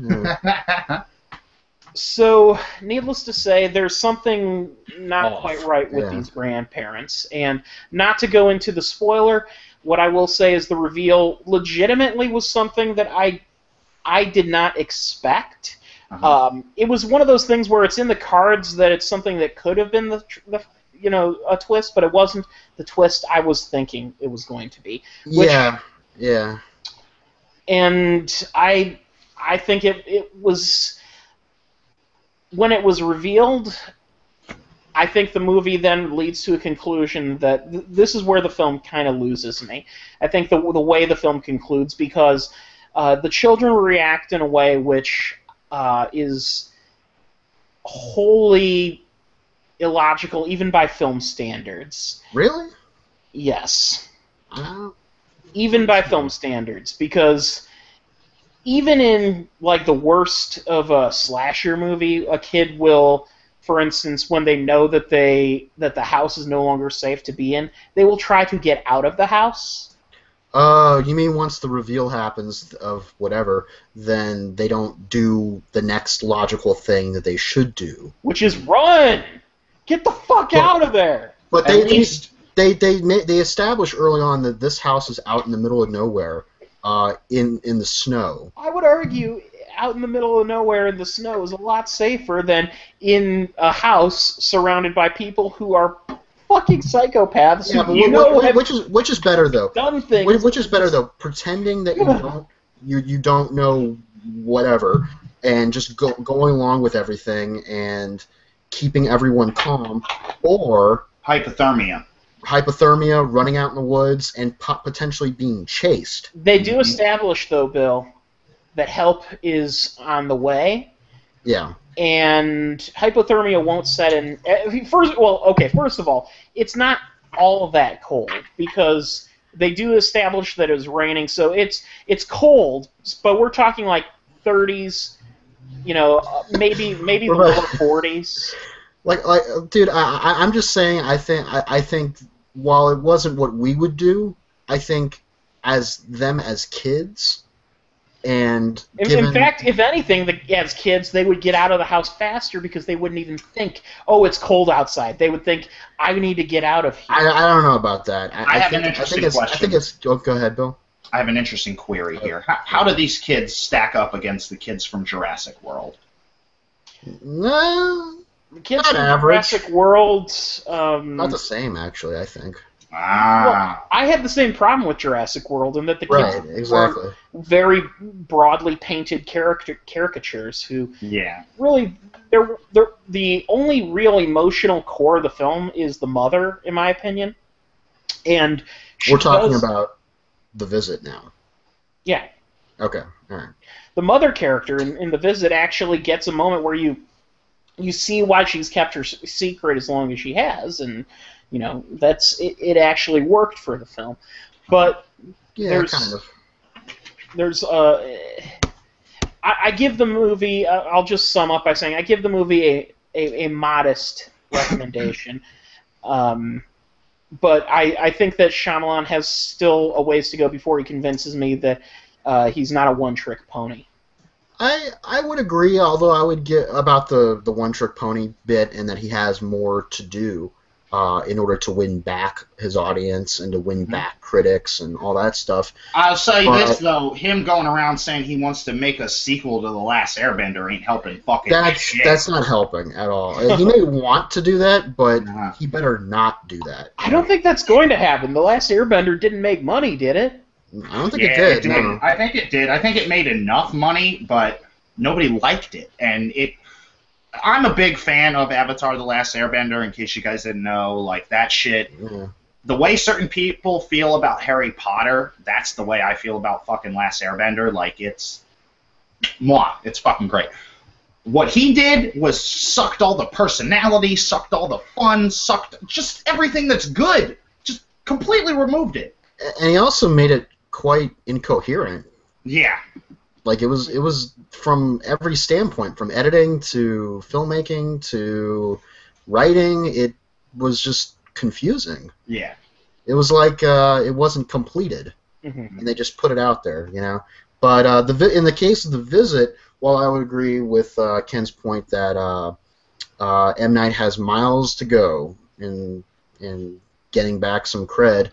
So, needless to say, there's something not quite right with these grandparents. And not to go into the spoiler, what I will say is the reveal legitimately was something that I did not expect. It was one of those things where it's in the cards that it's something that could have been a twist, but it wasn't the twist I was thinking it was going to be. Yeah. And I think it was, when it was revealed, I think the movie then leads to a conclusion that this is where the film kind of loses me. I think the way the film concludes, because the children react in a way which is wholly illogical, even by film standards. Really? Yes. Even by film standards, because even in like the worst of a slasher movie, a kid will, for instance, when they know that the house is no longer safe to be in, they will try to get out of the house. You mean once the reveal happens of whatever, then they don't do the next logical thing that they should do, which is run, get the fuck out of there. But they establish early on that this house is out in the middle of nowhere, in the snow. I would argue out in the middle of nowhere in the snow is a lot safer than in a house surrounded by people who are fucking psychopaths. Yeah, which is better though? Done things. Which is better though? Pretending that you don't know whatever, and just going along with everything and keeping everyone calm, or hypothermia, running out in the woods and potentially being chased. They do establish though, Bill, that help is on the way. Yeah. And hypothermia won't set in. First of all, it's not all that cold, because they do establish that it was raining, so it's cold, but we're talking like 30s, maybe the lower 40s. Like, dude, I'm just saying. I think while it wasn't what we would do, I think as kids. And in fact, if anything, as kids, they would get out of the house faster because they wouldn't even think, oh, it's cold outside. They would think, I need to get out of here. I don't know about that. I have an interesting question. Go ahead, Bill. I have an interesting query here. How do these kids stack up against the kids from Jurassic World? No, the kids from Jurassic World... not the same, actually, I think. Well, I had the same problem with Jurassic World in that the kids were very broadly painted caricatures who really they're the only real emotional core of the film is the mother, in my opinion. And we're talking about The Visit now. Yeah. Okay. All right. The mother character in The Visit actually gets a moment where you see why she's kept her secret as long as she has, and that's it actually worked for the film. But I give the movie, I'll just sum up by saying I give the movie a modest recommendation. But I think that Shyamalan has still a ways to go before he convinces me that he's not a one-trick pony. I would agree, although I would get about the one trick pony bit, and that he has more to do in order to win back his audience and to win back critics and all that stuff. I'll say this though: him going around saying he wants to make a sequel to The Last Airbender ain't helping fucking shit. That's not helping at all. He may want to do that, but he better not do that. I don't think that's going to happen. The Last Airbender didn't make money, did it? I don't think it did. No. I think it did. I think it made enough money, but nobody liked it. And I'm a big fan of Avatar: The Last Airbender, in case you guys didn't know. Like, that shit, the way certain people feel about Harry Potter, that's the way I feel about fucking Last Airbender. Like, it's fucking great. What he did was sucked all the personality, sucked all the fun, sucked just everything that's good. Just completely removed it. And he also made it quite incoherent. Yeah. Like, it was from every standpoint, from editing to filmmaking to writing, it was just confusing. Yeah. It was like it wasn't completed, and they just put it out there, you know. But in the case of The Visit, while I would agree with Ken's point that M. Night has miles to go in getting back some cred,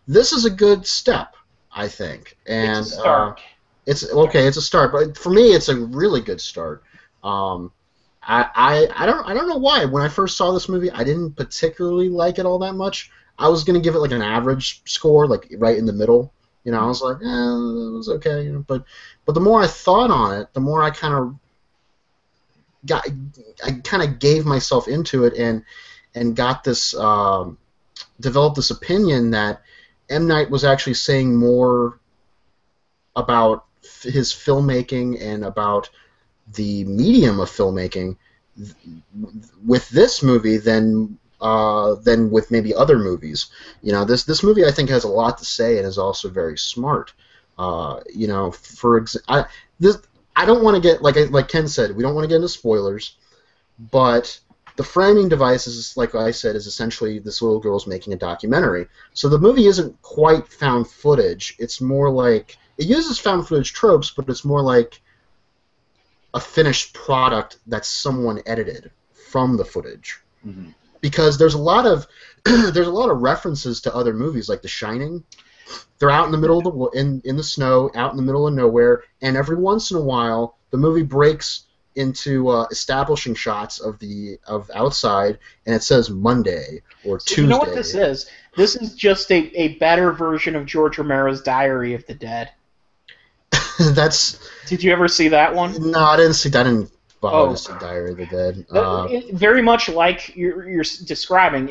this is a good step, I think. And it's a start. It's a start, but for me, it's a really good start. I don't know why. When I first saw this movie, I didn't particularly like it all that much. I was gonna give it like an average score, like right in the middle. You know, I was like, it was okay. You know, but the more I thought on it, the more I kind of gave myself into it and got this developed this opinion that M. Night was actually saying more about his filmmaking and about the medium of filmmaking with this movie than with maybe other movies. You know, this movie I think has a lot to say and is also very smart. You know, I don't want to get like Ken said, we don't want to get into spoilers, but the framing device is, like I said, is essentially this little girl's making a documentary. So the movie isn't quite found footage. It's more like it uses found footage tropes, but it's more like a finished product that someone edited from the footage. Mm-hmm. Because there's a lot of references to other movies like The Shining. They're out in the middle of in the snow, out in the middle of nowhere, and every once in a while the movie breaks into establishing shots of outside, and it says Monday or Tuesday. You know what this is? This is just a better version of George Romero's Diary of the Dead. Did you ever see that one? No, I didn't see that. I didn't bother to see Diary of the Dead. Very much like you're describing.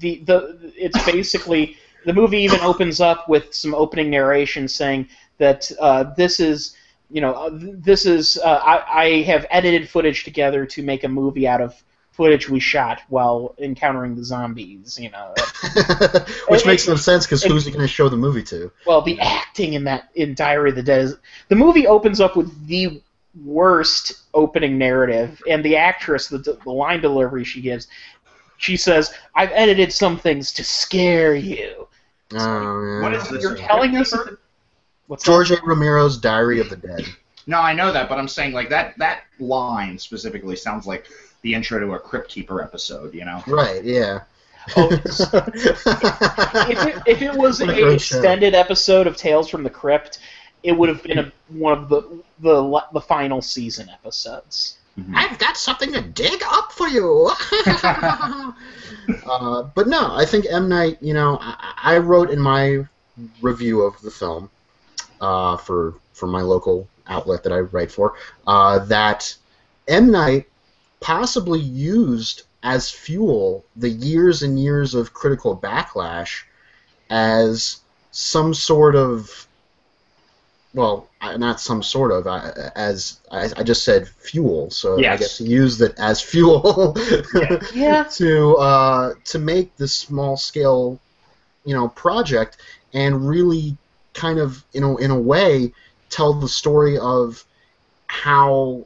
It's basically the movie even opens up with some opening narration saying that this is. You know, I have edited footage together to make a movie out of footage we shot while encountering the zombies, you know. Which makes no sense, because who's he going to show the movie to? Well, the acting in Diary of the Dead the movie opens up with the worst opening narrative, and the actress, the line delivery she gives, she says, "I've edited some things to scare you." Oh, what is this? You're telling us... George A. Romero's Diary of the Dead. No, I know that, but I'm saying like that line specifically sounds like the intro to a Crypt Keeper episode, you know? Right, yeah. Oh, if it was an extended episode of Tales from the Crypt, it would have been one of the final season episodes. Mm-hmm. I've got something to dig up for you. But no, I think M. Night, you know, I wrote in my review of the film for my local outlet that I write for, that M. Night possibly used as fuel the years and years of critical backlash as some sort of, well, not some sort of, as I just said fuel, so yes. I guess he used it as fuel yeah. to make this small scale, you know, project and really kind of, in a way, tell the story of how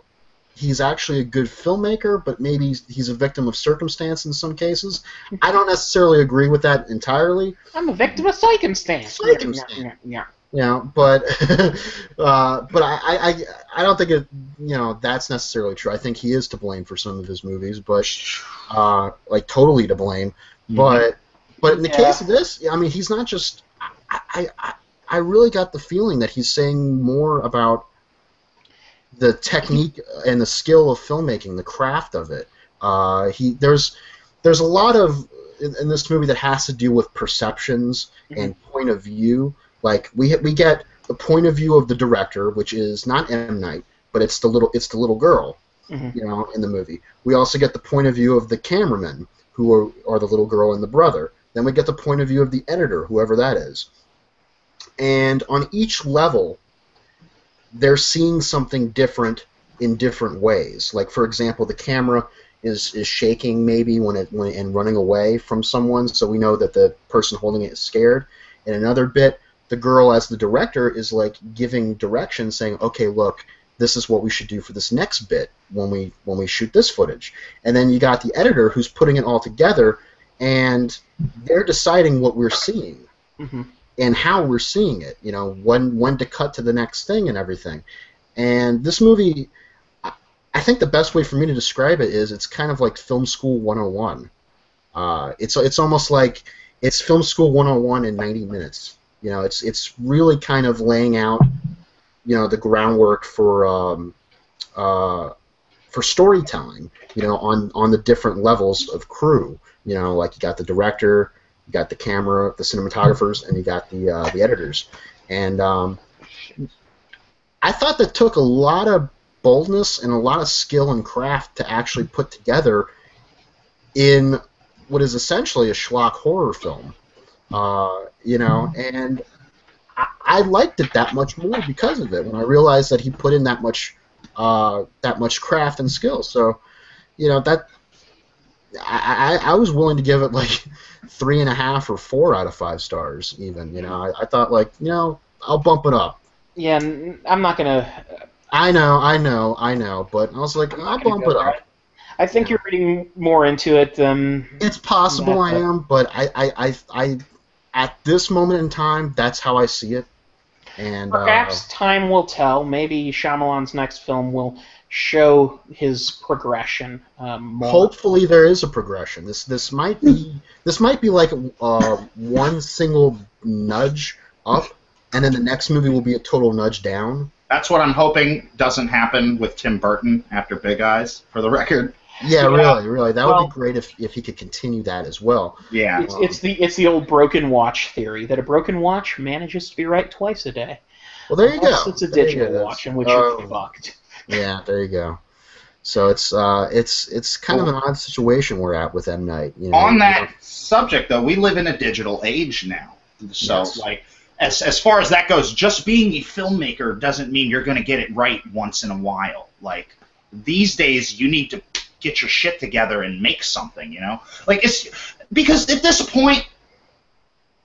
he's actually a good filmmaker, but maybe he's a victim of circumstance in some cases. I don't necessarily agree with that entirely. I'm a victim of circumstance. Yeah. You know, but I don't think it, you know, that's necessarily true. I think he is to blame for some of his movies, but like totally to blame. But in the case of this, I mean, he's not just. I really got the feeling that he's saying more about the technique and the skill of filmmaking, the craft of it. There's a lot of in this movie that has to do with perceptions and point of view. Like we get the point of view of the director, which is not M. Night, but it's the little girl, you know, in the movie. We also get the point of view of the cameraman, who are the little girl and the brother. Then we get the point of view of the editor, whoever that is. And on each level, they're seeing something different in different ways. Like, for example, the camera is shaking maybe when and running away from someone, so we know that the person holding it is scared. In another bit, the girl, as the director, is like giving direction, saying, "Okay, look, this is what we should do for this next bit when we shoot this footage." And then you got the editor who's putting it all together, and they're deciding what we're seeing and how we're seeing it. You know, when to cut to the next thing and everything. And this movie, I think the best way for me to describe it is it's kind of like Film School 101. It's almost like it's Film School 101 in 90 minutes. You know, it's really kind of laying out, you know, the groundwork for storytelling. You know, on the different levels of crew. You know, like you got the director, you got the camera, the cinematographers, and you got the editors. And I thought that took a lot of boldness and a lot of skill and craft to actually put together in what is essentially a schlock horror film. You know, and I liked it that much more because of it when I realized that he put in that much craft and skill. So, you know, that I was willing to give it like 3.5 or 4 out of 5 stars even. You know, I thought, like, you know, I'll bump it up. Yeah, I'm not gonna. I know, but I was like, I'll bump it up. I think you're reading more into it than. It's possible I am, but I at this moment in time, that's how I see it. And perhaps time will tell. Maybe Shyamalan's next film will show his progression more. Hopefully, there is a progression. This might be like one single nudge up, and then the next movie will be a total nudge down. That's what I'm hoping doesn't happen with Tim Burton after Big Eyes, for the record. Yeah, really. That would be great if he could continue that as well. Yeah. It's the old broken watch theory, that a broken watch manages to be right twice a day. Well, there you go. It's a digital watch in which you're fucked. Yeah, there you go. So it's kind of an odd situation we're at with M. Night. You know, on that subject, though, we live in a digital age now. So, yes. like, as far as that goes, just being a filmmaker doesn't mean you're going to get it right once in a while. Like, these days, you need to get your shit together and make something, you know? Like, it's because at this point,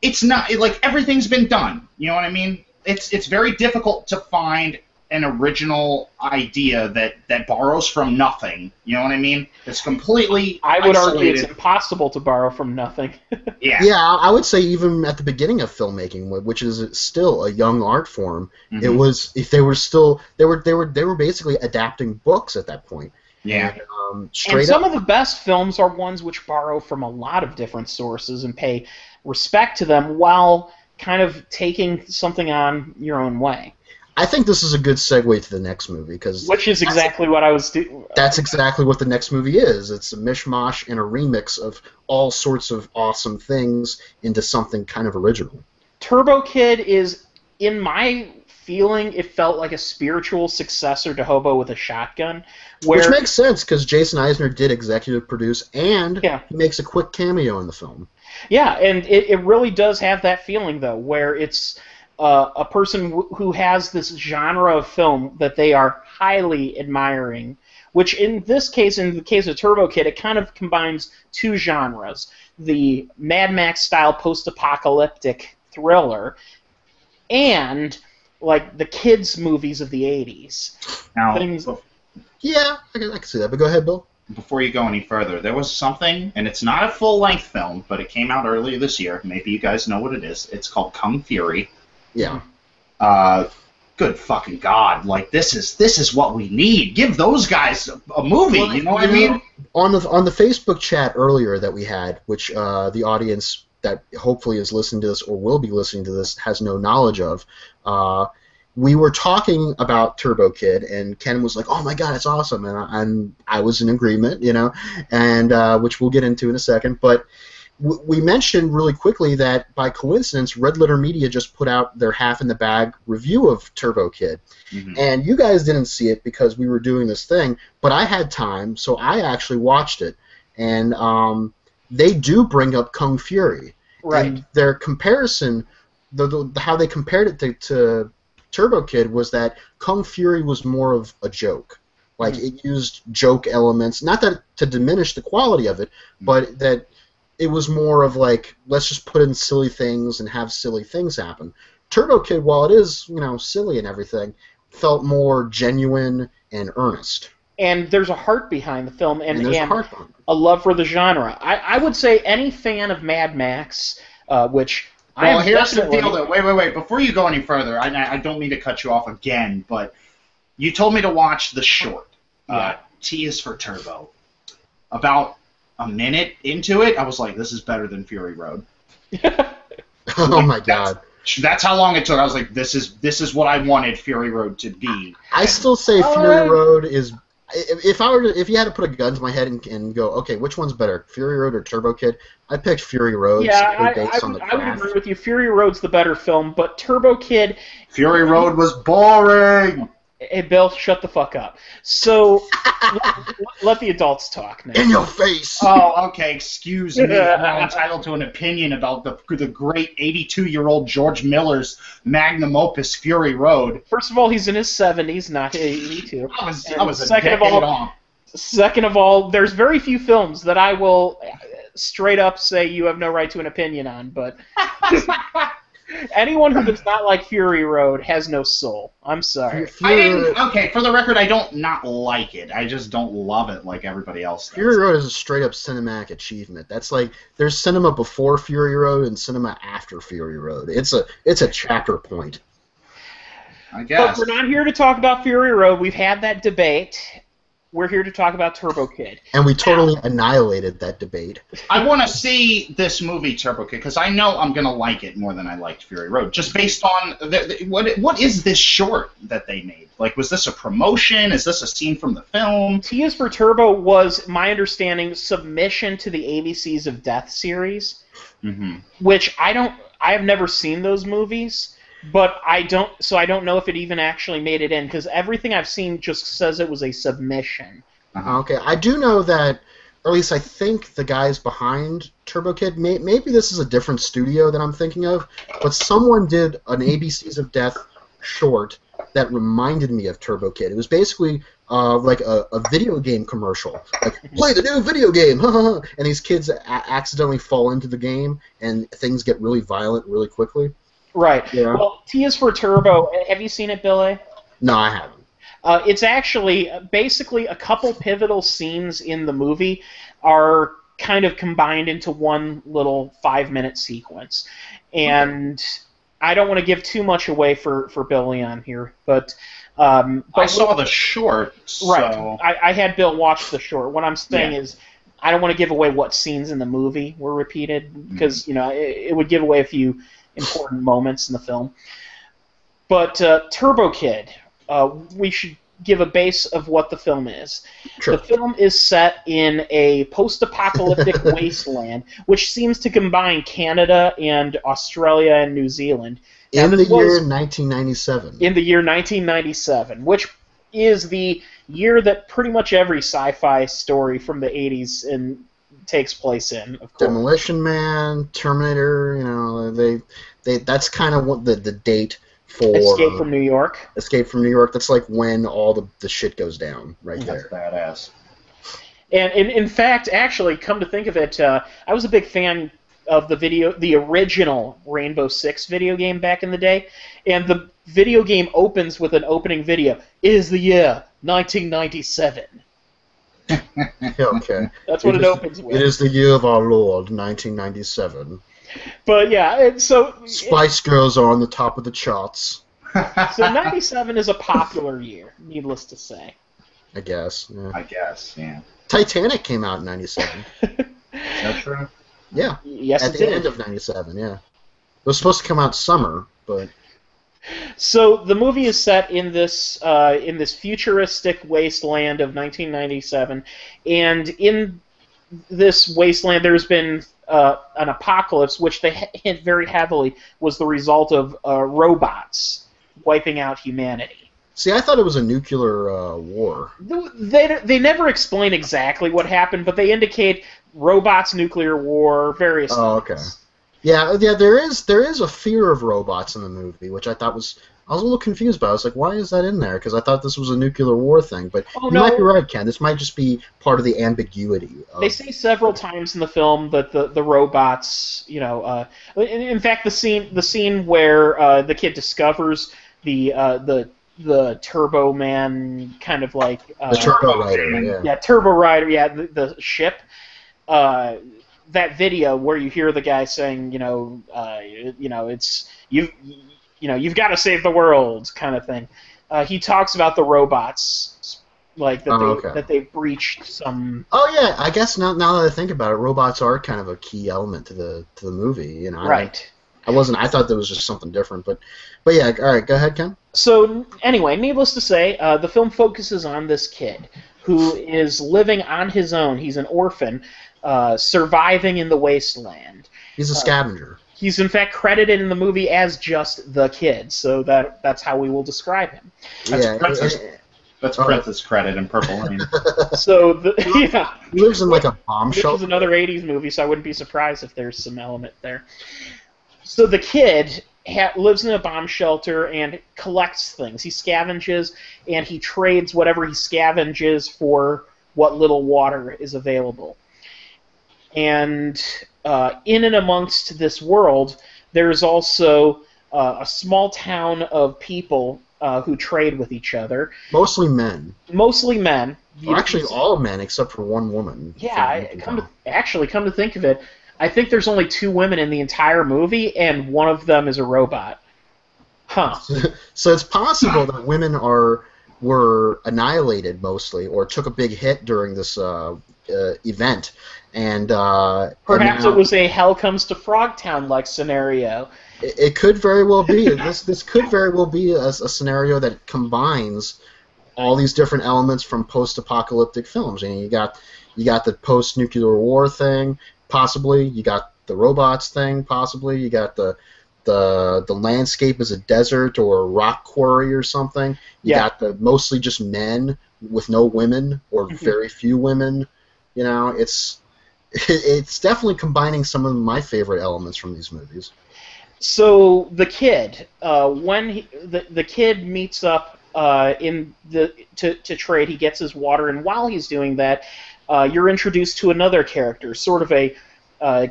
it's not like everything's been done. You know what I mean? It's very difficult to find an original idea that borrows from nothing. You know what I mean? It's completely I would isolated. argue it's impossible to borrow from nothing. Yeah. Yeah, I would say even at the beginning of filmmaking, which is still a young art form, it was they were basically adapting books at that point. Yeah. And, and some of the best films are ones which borrow from a lot of different sources and pay respect to them while kind of taking something on your own way. I think this is a good segue to the next movie, which is exactly what I was doing. That's exactly what the next movie is. It's a mishmash and a remix of all sorts of awesome things into something kind of original. Turbo Kid is, in my feeling, it felt like a spiritual successor to Hobo with a Shotgun. Which makes sense, because Jason Eisner did executive produce, and he makes a quick cameo in the film. Yeah, and it really does have that feeling, though, where it's a person who has this genre of film that they are highly admiring, which in this case, in the case of Turbo Kid, it kind of combines two genres. The Mad Max-style post-apocalyptic thriller and, like, the kids' movies of the 80s. Now, yeah, I can see that, but go ahead, Bill. Before you go any further, there was something, and it's not a full-length film, but it came out earlier this year. Maybe you guys know what it is. It's called Kung Fury. Yeah. good fucking God, like this is what we need. Give those guys a movie, you know what I mean? On the Facebook chat earlier that we had, which the audience that hopefully is listening to this or will be listening to this has no knowledge of, we were talking about Turbo Kid, and Ken was like, "Oh my God, it's awesome," and I was in agreement, you know, and which we'll get into in a second, but. We mentioned really quickly that by coincidence, Red Letter Media just put out their half in the bag review of Turbo Kid, and you guys didn't see it because we were doing this thing, but I had time, so I actually watched it, and they do bring up Kung Fury, right? And their comparison, how they compared it to Turbo Kid was that Kung Fury was more of a joke, like it used joke elements, not that to diminish the quality of it, but that. It was more of like, let's just put in silly things and have silly things happen. Turbo Kid, while it is, you know, silly and everything, felt more genuine and earnest. And there's a heart behind the film, and a love for the genre. I would say any fan of Mad Max, which I am here's the deal, though. Wait. Before you go any further, I don't mean to cut you off again, but you told me to watch the short. T is for Turbo. About a minute into it, I was like, this is better than Fury Road. Oh my God. That's how long it took. I was like, this is what I wanted Fury Road to be. I still say Fury Road is... If you had to put a gun to my head and go, okay, which one's better, Fury Road or Turbo Kid? I picked Fury Road. Yeah, I would agree with you. Fury Road's the better film, but Turbo Kid... Fury Road was boring! Hey, Bill, shut the fuck up. So, let the adults talk now. In your face! Oh, okay, excuse me. I'm not entitled to an opinion about the great 82-year-old George Miller's magnum opus, Fury Road. First of all, he's in his 70s, not 82. I was a decade off. Second of all, there's very few films that I will straight up say you have no right to an opinion on, but... Anyone who does not like Fury Road has no soul. I'm sorry. Okay, for the record, I don't not like it. I just don't love it like everybody else does. Fury Road is a straight-up cinematic achievement. That's like, there's cinema before Fury Road and cinema after Fury Road. It's a chapter point. I guess. But we're not here to talk about Fury Road. We've had that debate. We're here to talk about Turbo Kid. And we totally annihilated that debate. I want to see this movie, Turbo Kid, because I know I'm going to like it more than I liked Fury Road, just based on what is this short that they made? Like, was this a promotion? Is this a scene from the film? T is for Turbo was, my understanding, submission to the ABCs of Death series, which I have never seen those movies. But I don't know if it even actually made it in, because everything I've seen just says it was a submission. Okay, I do know that, or at least I think the guys behind Turbo Kid, maybe this is a different studio that I'm thinking of, but someone did an ABCs of Death short that reminded me of Turbo Kid. It was basically like a video game commercial. Like, play the new video game! And these kids accidentally fall into the game, and things get really violent really quickly. Right. Yeah. Well, T is for Turbo. Have you seen it, Billy? No, I haven't. It's actually basically a couple pivotal scenes in the movie are kind of combined into one little 5-minute sequence. And I don't want to give too much away for Billy on here, but I saw the short. Right. So. I had Bill watch the short. What I'm saying is I don't want to give away what scenes in the movie were repeated because it would give away a few important moments in the film. But Turbo Kid, we should give a base of what the film is. Sure. The film is set in a post-apocalyptic wasteland, which seems to combine Canada and Australia and New Zealand. In the year 1997. In the year 1997, which is the year that pretty much every sci-fi story from the 80s takes place in, of course. Demolition Man, Terminator, that's kind of what the date for Escape from New York. Escape from New York. That's like when all the shit goes down right there. That's badass. And in fact, actually, come to think of it, I was a big fan of the original Rainbow Six video game back in the day, and the video game opens with an opening video. It is the year 1997. Okay. That's what it opens with. It is the year of our Lord, 1997. But yeah, so Spice Girls are on the top of the charts. So 97 is a popular year, needless to say. I guess. Yeah. I guess, yeah. Titanic came out in 97. Is that true? Yeah. Yes, at the end of 97, yeah. It was supposed to come out summer, but... So the movie is set in this futuristic wasteland of 1997, and in this wasteland there's been an apocalypse, which they hint very heavily was the result of robots wiping out humanity. See, I thought it was a nuclear war. They never explain exactly what happened, but they indicate robots, nuclear war, various things. Oh, okay. Yeah, there is a fear of robots in the movie, which I thought was... I was a little confused about it. I was like, why is that in there? Because I thought this was a nuclear war thing. But you might be right, Ken. This might just be part of the ambiguity. They say several times in the film that the robots, in fact, the scene where the kid discovers the Turbo Man kind of like... the Turbo Rider, yeah. Yeah, Turbo Rider, yeah, the ship. That video where you hear the guy saying, it's you've got to save the world, kind of thing. He talks about the robots, like that they've breached some. Oh yeah, I guess now that I think about it, robots are kind of a key element to the movie. Right. I thought that was just something different, but yeah. All right, go ahead, Ken. So anyway, needless to say, the film focuses on this kid who is living on his own. He's an orphan. Surviving in the wasteland. He's a scavenger. He's in fact credited in the movie as just the kid, so that's how we will describe him. That's Princess credit in Purple Rain. So he lives in like a bomb shelter. This is another '80s movie, so I wouldn't be surprised if there's some element there. So the kid lives in a bomb shelter and collects things. He scavenges and he trades whatever he scavenges for what little water is available. And in and amongst this world, there's also a small town of people who trade with each other. Mostly men. Mostly men. Well, actually, all men except for one woman. Yeah, come to think of it, I think there's only 2 women in the entire movie, and one of them is a robot. Huh. So it's possible that women were annihilated mostly, or took a big hit during this event. And perhaps it was a Hell Comes to Frogtown-like scenario. It could very well be. This could very well be a scenario that combines all these different elements from post-apocalyptic films. And you got the post-nuclear war thing, possibly. You got the robots thing, possibly. You got the landscape as a desert or a rock quarry or something. You got the mostly just men with no women or very few women. It's definitely combining some of my favorite elements from these movies. So the kid, when the kid meets up to trade, he gets his water, and while he's doing that, you're introduced to another character, sort of a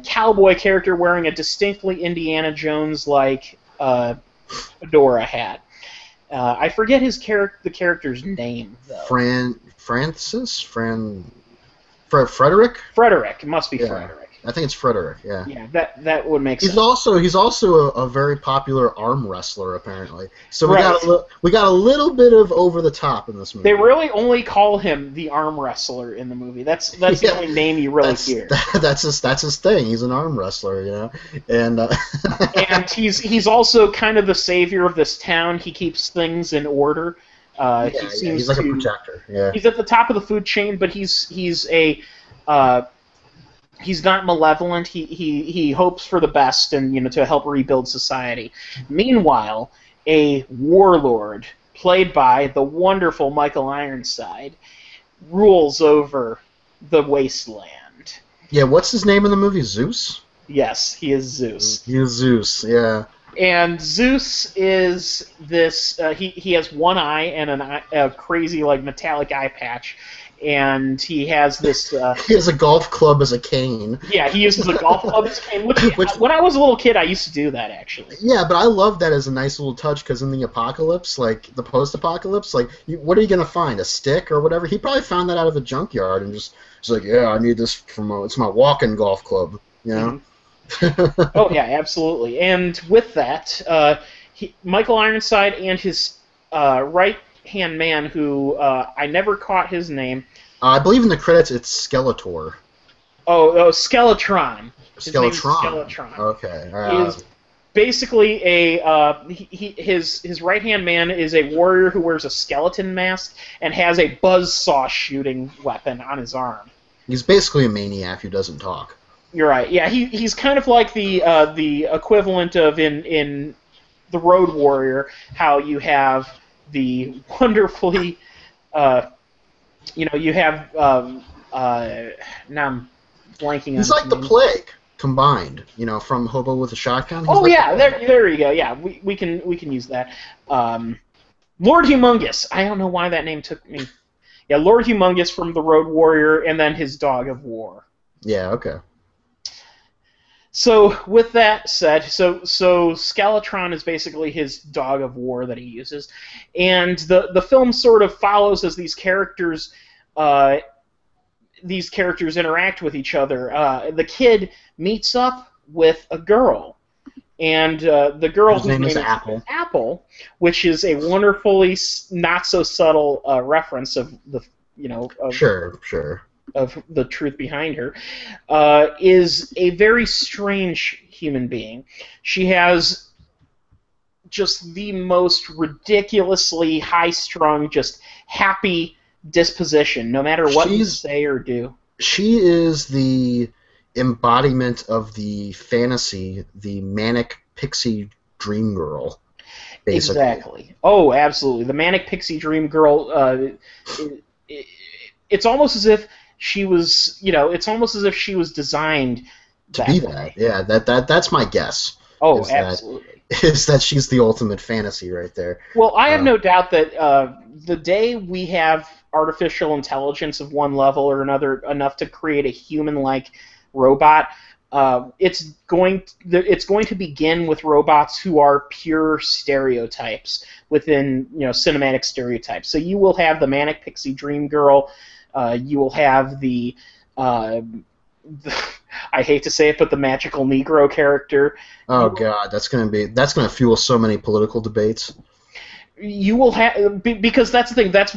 cowboy character wearing a distinctly Indiana Jones-like fedora hat. I forget the character's name, though. Frederick? Frederick. It must be Frederick. I think it's Frederick, yeah. Yeah, that would make sense. He's also a very popular arm wrestler, apparently. So we got a little bit of over the top in this movie. They really only call him the arm wrestler in the movie. That's the only name you really hear. That's his thing. He's an arm wrestler, And and he's also kind of the savior of this town. He keeps things in order. He's like a protector. Yeah. He's at the top of the food chain, but he's not malevolent. He hopes for the best and to help rebuild society. Meanwhile, a warlord played by the wonderful Michael Ironside rules over the wasteland. Yeah, what's his name in the movie? Zeus? Yes, he is Zeus. He is Zeus. Yeah. And Zeus is this. He has one eye and a crazy metallic eye patch, and he has this. He has a golf club as a cane. Yeah, he uses a golf club as a cane. Which, when I was a little kid, I used to do that actually. Yeah, but I love that as a nice little touch because in the apocalypse, the post-apocalypse, what are you gonna find? A stick or whatever? He probably found that out of the junkyard and just I need this it's my walking golf club. Mm-hmm. Oh yeah, absolutely. And with that, Michael Ironside and his right-hand man, who I never caught his name. I believe in the credits it's Skeletor. Oh, Skeletron. His name is Skeletron. Skeletron. Okay. Is basically his right-hand man is a warrior who wears a skeleton mask and has a buzzsaw shooting weapon on his arm. He's basically a maniac who doesn't talk. You're right. Yeah, he's kind of like the equivalent of in the Road Warrior, how you have the wonderfully, you have now I'm blanking. He's like the Plague combined, from Hobo with a Shotgun. Oh yeah, there you go. Yeah, we can use that. Lord Humongous. I don't know why that name took me. Yeah, Lord Humongous from the Road Warrior, and then his Dog of War. Yeah. Okay. So with that said, so Skeletron is basically his Dog of War that he uses, and the film sort of follows as these characters interact with each other. The kid meets up with a girl, and the girl's name is Apple. Apple, which is a wonderfully not so subtle reference of the sure of the truth behind her, is a very strange human being. She has just the most ridiculously high-strung, just happy disposition, no matter what you say or do. She is the embodiment of the fantasy, the manic pixie dream girl, basically. Exactly. Oh, absolutely. The manic pixie dream girl, it's almost as if she was, designed to be that. Yeah, that's my guess. Oh, absolutely. Is that she's the ultimate fantasy right there. Well, I have no doubt that the day we have artificial intelligence of one level or another enough to create a human-like robot, it's going to begin with robots who are pure stereotypes within cinematic stereotypes. So you will have the manic pixie dream girl. You will have the I hate to say it, but the magical Negro character. Oh God, that's gonna fuel so many political debates. You will have, because that's the thing. That's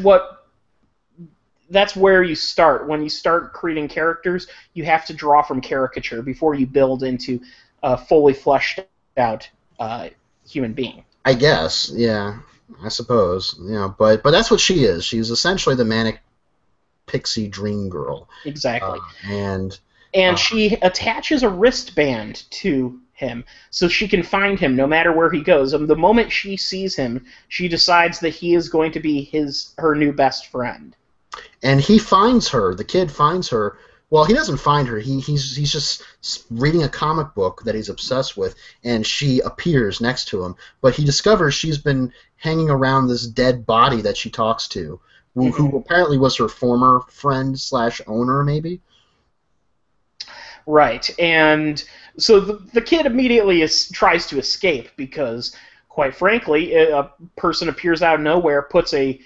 where you start. When you start creating characters, you have to draw from caricature before you build into a fully fleshed out human being. I guess, yeah, I suppose, but that's what she is. She's essentially the manic pixie dream girl. Exactly. And she attaches a wristband to him so she can find him no matter where he goes. And the moment she sees him, she decides that he is going to be her new best friend. And he finds her. The kid finds her. Well, he doesn't find her. He's just reading a comic book that he's obsessed with, and she appears next to him. But he discovers she's been hanging around this dead body that she talks to, who apparently was her former friend / owner, maybe. Right, and so the kid immediately tries to escape because, quite frankly, a person appears out of nowhere, puts a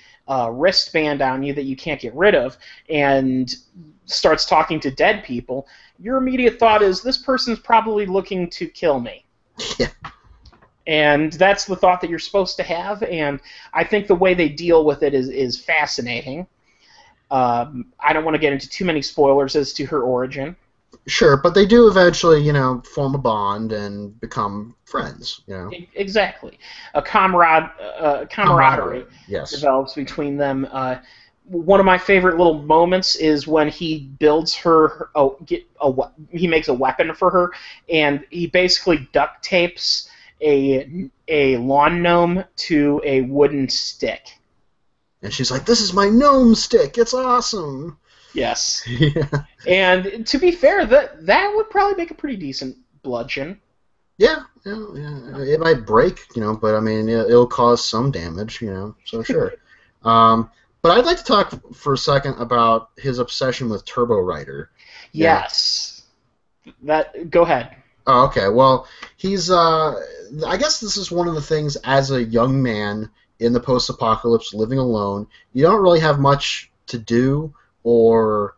wristband on you that you can't get rid of, and starts talking to dead people. Your immediate thought is, this person's probably looking to kill me. Yeah. And that's the thought that you're supposed to have, and I think the way they deal with it is fascinating. I don't want to get into too many spoilers as to her origin. Sure, but they do eventually, form a bond and become friends, Exactly. A camaraderie yes. develops between them. One of my favorite little moments is when he builds her, he makes a weapon for her, and he basically duct tapes a lawn gnome to a wooden stick. And she's like, "This is my gnome stick. It's awesome." Yes. Yeah. And to be fair, that would probably make a pretty decent bludgeon. Yeah. It might break, but I mean, it'll cause some damage, so sure. But I'd like to talk for a second about his obsession with Turbo Rider. Yes. Go ahead. Oh, okay. Well, he's, I guess this is one of the things as a young man in the post-apocalypse living alone, you don't really have much to do or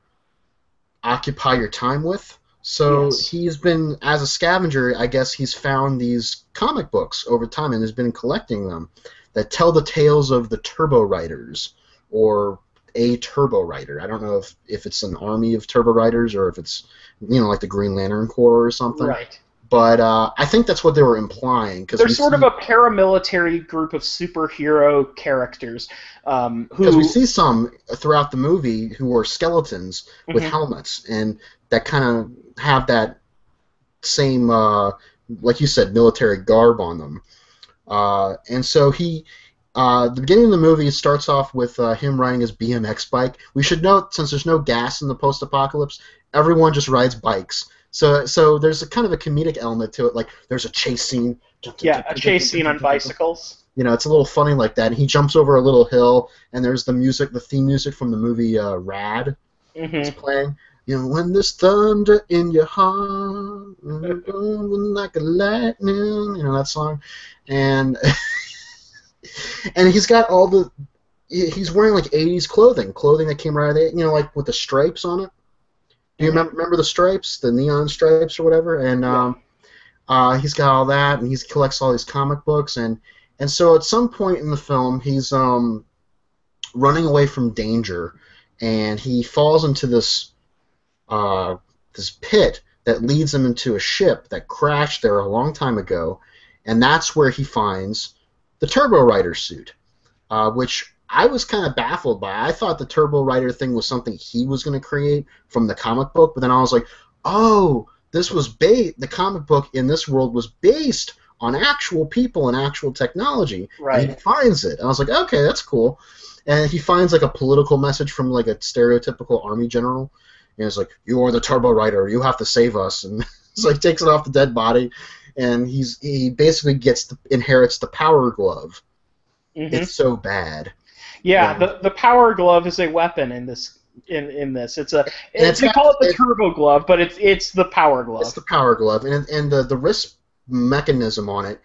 occupy your time with. So he's been, as a scavenger, I guess he's found these comic books over time and has been collecting them that tell the tales of the Turbo Riders, or a Turbo Rider. I don't know if it's an army of Turbo Riders or if it's, like the Green Lantern Corps or something. Right. But I think that's what they were implying. They're sort of a paramilitary group of superhero characters. Because we see some throughout the movie who are skeletons with helmets, and that kind of have that same, like you said, military garb on them. And so the beginning of the movie starts off with him riding his BMX bike. We should note, since there's no gas in the post-apocalypse, everyone just rides bikes. So there's a kind of a comedic element to it. Like, there's a chase scene. Yeah, a chase scene on bicycles. It's a little funny like that. And he jumps over a little hill, and there's the theme music from the movie Rad is playing. When there's thunder in your heart, like a lightning, that song. And and he's got he's wearing like 80s clothing that came right out of the, like with the stripes on it. Do you remember the stripes, the neon stripes or whatever? And he's got all that, and he collects all these comic books, and so at some point in the film, he's running away from danger, and he falls into this pit that leads him into a ship that crashed there a long time ago, and that's where he finds the Turbo Rider suit, which I was kind of baffled by. I thought the Turbo Rider thing was something he was going to create from the comic book, but then I was like, oh, this was the comic book in this world was based on actual people and actual technology. Right. And he finds it. And I was like, okay, that's cool. And he finds like a political message from like a stereotypical army general. And it's like, you are the Turbo Rider, you have to save us. And it's like takes it off the dead body, and he basically inherits the Power Glove. It's so bad. Yeah, the Power Glove is a weapon in this. They call it the Turbo Glove, but it's the Power Glove. It's the Power Glove, and the wrist mechanism on it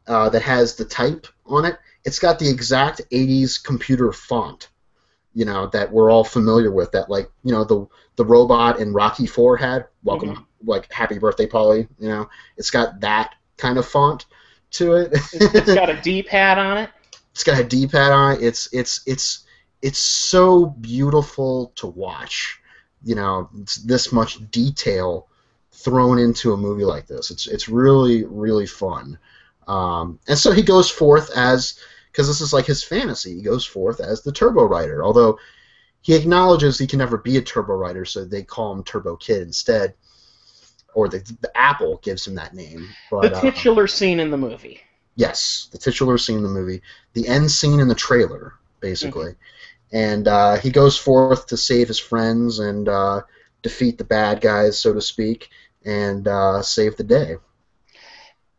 that has the type on it. It's got the exact 80s computer font, that we're all familiar with. That the robot in Rocky IV had. Welcome, like Happy Birthday, Polly. It's got that kind of font to it. It's got a D-pad on it. It's got a D-pad on it. It's so beautiful to watch. It's this much detail thrown into a movie like this. It's really, really fun. And so he goes forth because this is like his fantasy, he goes forth as the Turbo Rider, although he acknowledges he can never be a Turbo Rider, so they call him Turbo Kid instead, or the Apple gives him that name. But, the titular scene in the movie. Yes, the titular scene in the movie. The end scene in the trailer, basically. And he goes forth to save his friends and defeat the bad guys, so to speak, and save the day.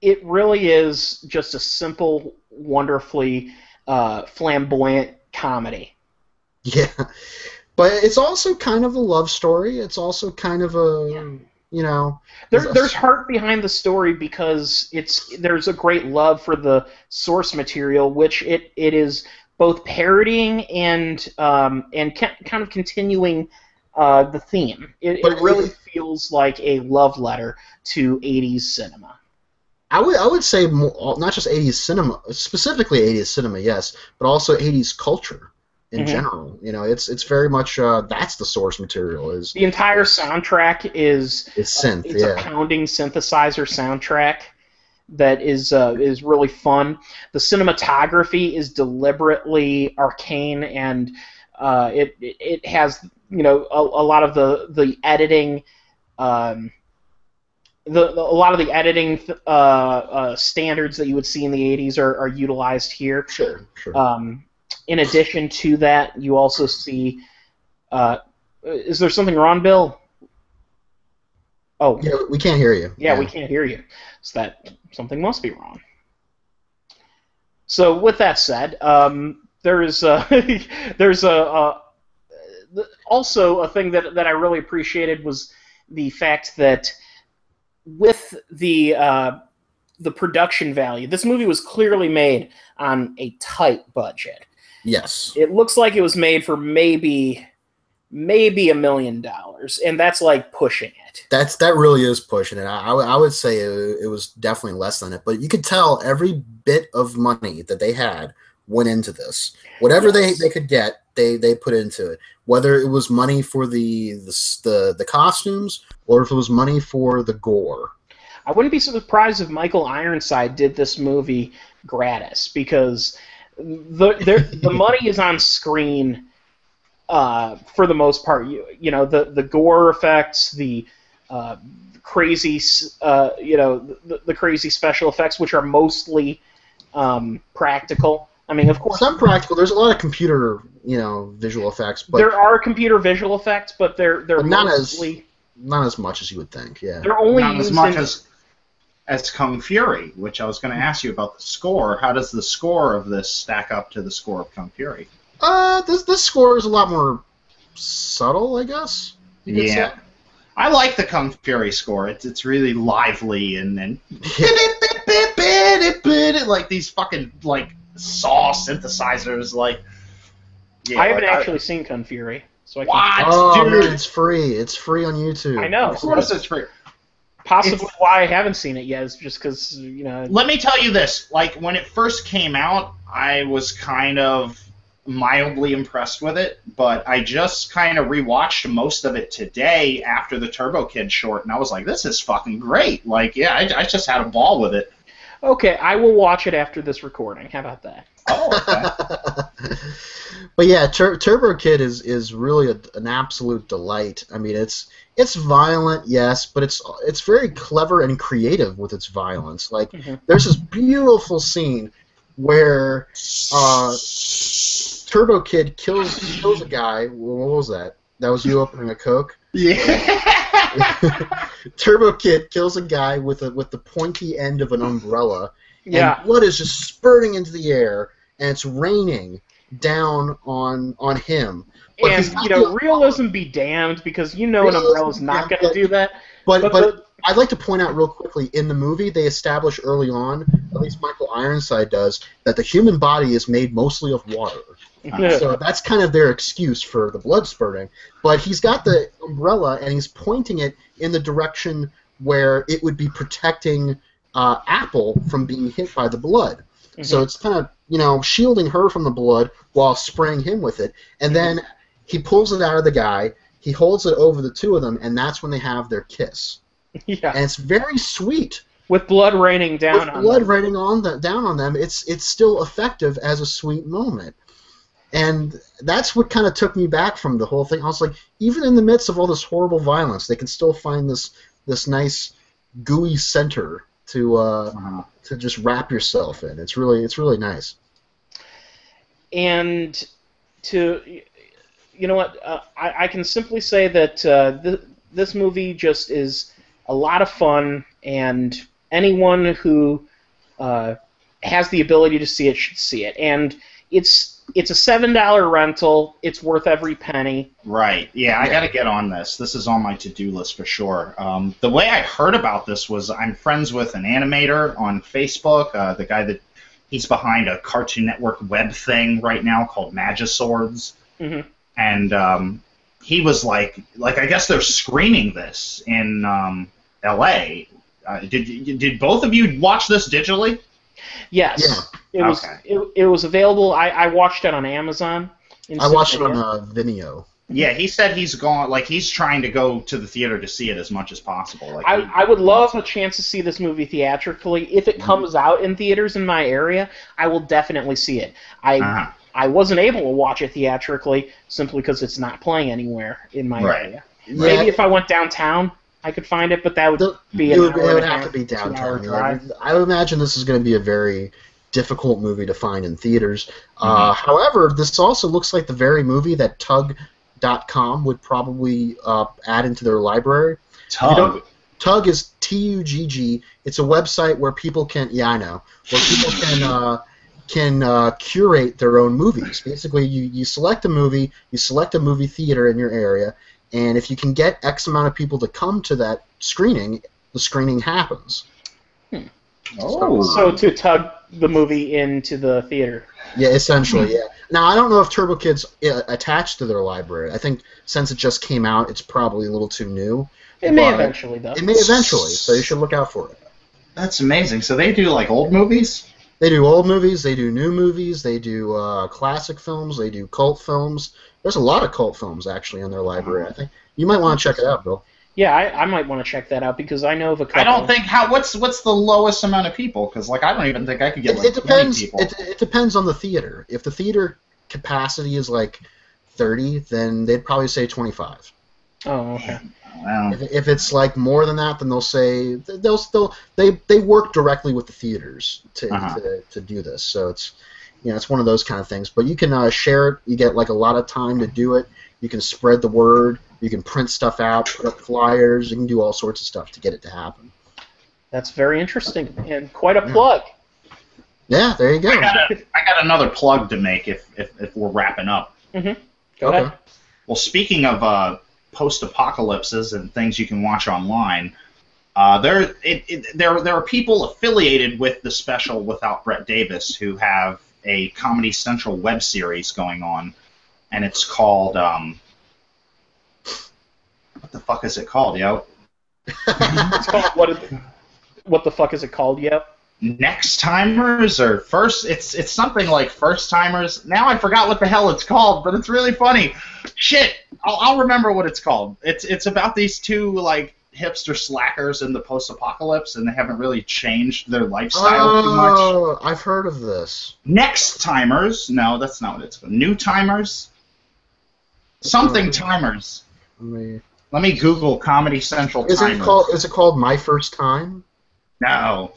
It really is just a simple, wonderfully flamboyant comedy. Yeah, but it's also kind of a love story. It's also kind of a... There's heart behind the story because there's a great love for the source material, which it is both parodying and kind of continuing the theme. It really feels like a love letter to 80s cinema. I would say more, not just 80s cinema, specifically 80s cinema, yes, but also 80s culture in general. It's very much that's the source material. The entire soundtrack is synth. It's a pounding synthesizer soundtrack that is really fun. The cinematography is deliberately arcane, and it has a lot of the editing. A lot of the editing standards that you would see in the 80s are utilized here. Sure. In addition to that, you also see... is there something wrong, Bill? Oh. Yeah, we can't hear you. Yeah, we can't hear you. So that something must be wrong. So with that said, there's also a thing that I really appreciated was the fact that with the production value, this movie was clearly made on a tight budget. Yes. It looks like it was made for maybe $1 million. and that's like pushing it. That really is pushing it. I would say it was definitely less than it, but you could tell every bit of money that they had went into this. Whatever they could get, they put into it. Whether it was money for the costumes or if it was money for the gore. I wouldn't be surprised if Michael Ironside did this movie gratis, because the money is on screen for the most part. You know, the gore effects, the crazy the crazy special effects, which are mostly practical. I mean, of course, some practical. There's a lot of computer, visual effects, but there are computer visual effects, but they're not mostly not as much as you would think. Yeah, they're only not used as much as Kung Fury, which I was going to ask you about the score. How does the score of this stack up to the score of Kung Fury? This score is a lot more subtle, I guess. You could say. I like the Kung Fury score. It's really lively and like these fucking saw synthesizers. I haven't actually seen Kung Fury, so I can't. Oh, dude, it's free. It's free on YouTube. I know. Of course, it's free. Possibly why I haven't seen it yet is just because Let me tell you this: when it first came out, I was kind of mildly impressed with it, but I just kind of rewatched most of it today after the Turbo Kid short, and I was like, "This is fucking great!" I just had a ball with it. Okay, I will watch it after this recording. How about that? Oh, okay. But yeah, Turbo Kid is really an absolute delight. I mean, it's violent, yes, but it's very clever and creative with its violence. There's this beautiful scene where Turbo Kid kills a guy. What was that? That was you opening a Coke? Yeah. Turbo Kid kills a guy with the pointy end of an umbrella. Yeah. And blood is just spurting into the air, and it's raining down on him. But and realism be damned, because an umbrella's not going to do that. But I'd like to point out real quickly, in the movie they establish early on, at least Michael Ironside does, that the human body is made mostly of water. So that's kind of their excuse for the blood spurting. But he's got the umbrella and he's pointing it in the direction where it would be protecting Apple from being hit by the blood. Mm-hmm. So it's kind of, shielding her from the blood while spraying him with it. And then he pulls it out of the guy, he holds it over the two of them, and that's when they have their kiss. Yeah. And it's very sweet. With blood raining down on them. With blood raining down on them, it's still effective as a sweet moment. And that's what kind of took me back from the whole thing. I was like, even in the midst of all this horrible violence, they can still find this nice gooey center to just wrap yourself in. It's really nice. And I can simply say that this movie just is a lot of fun, and anyone who has the ability to see it should see it. And it's a $7 rental. It's worth every penny. Right. Yeah, I got to get on this. This is on my to-do list for sure. The way I heard about this was I'm friends with an animator on Facebook, the guy that he's behind a Cartoon Network web thing right now called Magiswords. Mm-hmm. And he was like I guess they're screening this in L.A. Did both of you watch this digitally? Yes. Yeah. It was available. I watched it on Amazon. I watched it on Vimeo. Yeah, he said he's trying to go to the theater to see it as much as possible. I would love a chance to see this movie theatrically. If it comes out in theaters in my area, I will definitely see it. I wasn't able to watch it theatrically simply because it's not playing anywhere in my area. Yeah. Maybe if I went downtown, I could find it, but that would be it would have to be downtown. Drive. I would imagine this is going to be a very difficult movie to find in theaters. However, this also looks like the very movie that Tugg.com would probably add into their library. Tugg is Tugg. It's a website where people can can curate their own movies. Basically, you select a movie, you select a movie theater in your area, and if you can get X amount of people to come to that screening, the screening happens. Oh. So to tug the movie into the theater. Yeah, essentially, yeah. Now, I don't know if Turbo Kid's attached to their library. I think since it just came out, it's probably a little too new. It may eventually, though. It may eventually, so you should look out for it. That's amazing. So they do, like, old movies? They do old movies, they do new movies, they do classic films, they do cult films. There's a lot of cult films, actually, in their library, I think. You might want to check it out, Bill. Yeah, I might want to check that out because I know of a couple. I don't think what's the lowest amount of people? Because like I don't even think I could get like it depends. 20 people. It depends on the theater. If the theater capacity is like 30, then they'd probably say 25. Oh, okay. Wow. If it's like more than that, then they'll say they work directly with the theaters to do this. So it's it's one of those kind of things. But you can share it. You get like a lot of time to do it. You can spread the word. You can print stuff out, put up flyers. You can do all sorts of stuff to get it to happen. That's very interesting and quite a plug. Yeah, there you go. I got another plug to make if we're wrapping up. Mm-hmm. Go ahead. Well, speaking of post-apocalypses and things you can watch online, there are people affiliated with the special without Brett Davis who have a Comedy Central web series going on, and it's called what the fuck is it called, yo? It's called what the fuck is it called, yo? Next Timers or First? It's something like First Timers. Now I forgot what the hell it's called, but it's really funny. Shit, I'll remember what it's called. It's about these two like hipster slackers in the post-apocalypse, and they haven't really changed their lifestyle too much. Oh, I've heard of this. Next Timers? No, that's not what it's called. New Timers? Something Timers. Let me Google Comedy Central Timers. Is it called My First Time? No.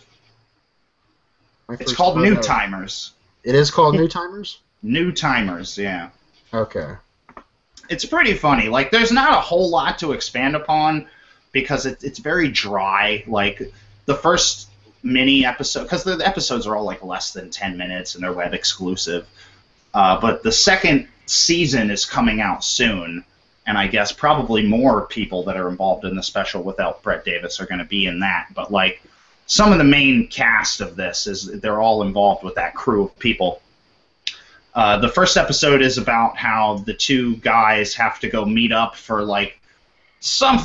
It's called New Timers. It is called New Timers? New Timers, yeah. Okay. It's pretty funny. Like, there's not a whole lot to expand upon because it's very dry. Like, the first mini episode, because the episodes are all, like, less than 10 minutes and they're web exclusive. But the second season is coming out soon. And I guess probably more people that are involved in the special without Brett Davis are going to be in that. But, like, some of the main cast of this they're all involved with that crew of people. The first episode is about how the two guys have to go meet up for, like, some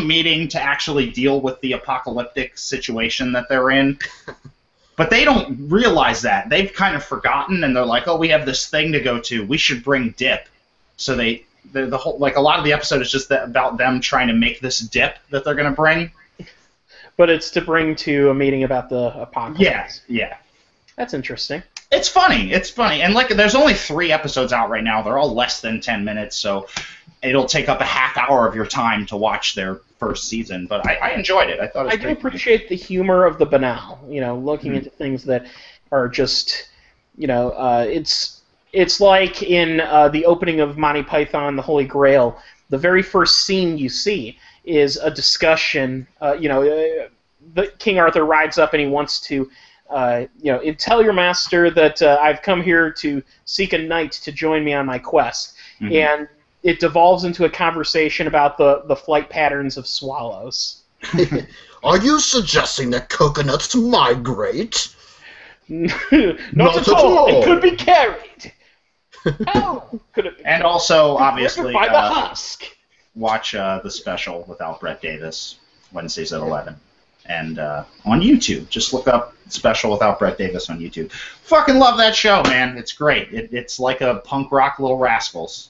meeting to actually deal with the apocalyptic situation that they're in. But they don't realize that. They've kind of forgotten, and they're like, oh, we have this thing to go to. We should bring dip. So the whole, like, a lot of the episode is just about them trying to make this dip that they're going to bring. But it's to bring to a meeting about the apocalypse. Yeah. That's interesting. It's funny. And, like, there's only 3 episodes out right now. They're all less than 10 minutes, so it'll take up a half hour of your time to watch their first season. But I enjoyed it. I thought it was I do appreciate the humor of the banal, looking into things that are just, it's like in the opening of Monty Python, The Holy Grail, the very first scene you see is a discussion, King Arthur rides up and he wants to, tell your master that I've come here to seek a knight to join me on my quest. Mm-hmm. And it devolves into a conversation about the flight patterns of swallows. Are you suggesting that coconuts migrate? Not at all. It could be carried. Oh, could it be? And also, obviously, by the husk. Watch the special without Brett Davis, Wednesdays at 11. And on YouTube. Just look up Special Without Brett Davis on YouTube. Fucking love that show, man. It's great. It's like a punk rock Little Rascals.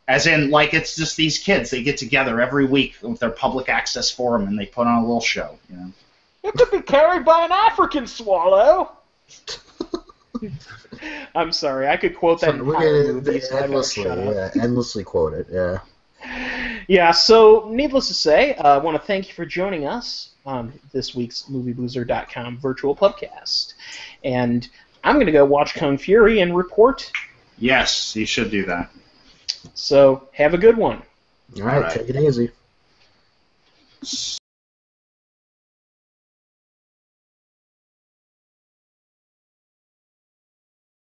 As in, like, it's just these kids. They get together every week with their public access forum, and they put on a little show, It could be carried by an African swallow. I'm sorry. I could quote that entire movie. Endlessly quote it, yeah. Yeah, so needless to say, I want to thank you for joining us on this week's MovieBoozer.com virtual pubcast. And I'm going to go watch Kung Fury and report. Yes, you should do that. So, have a good one. All right. Take it easy.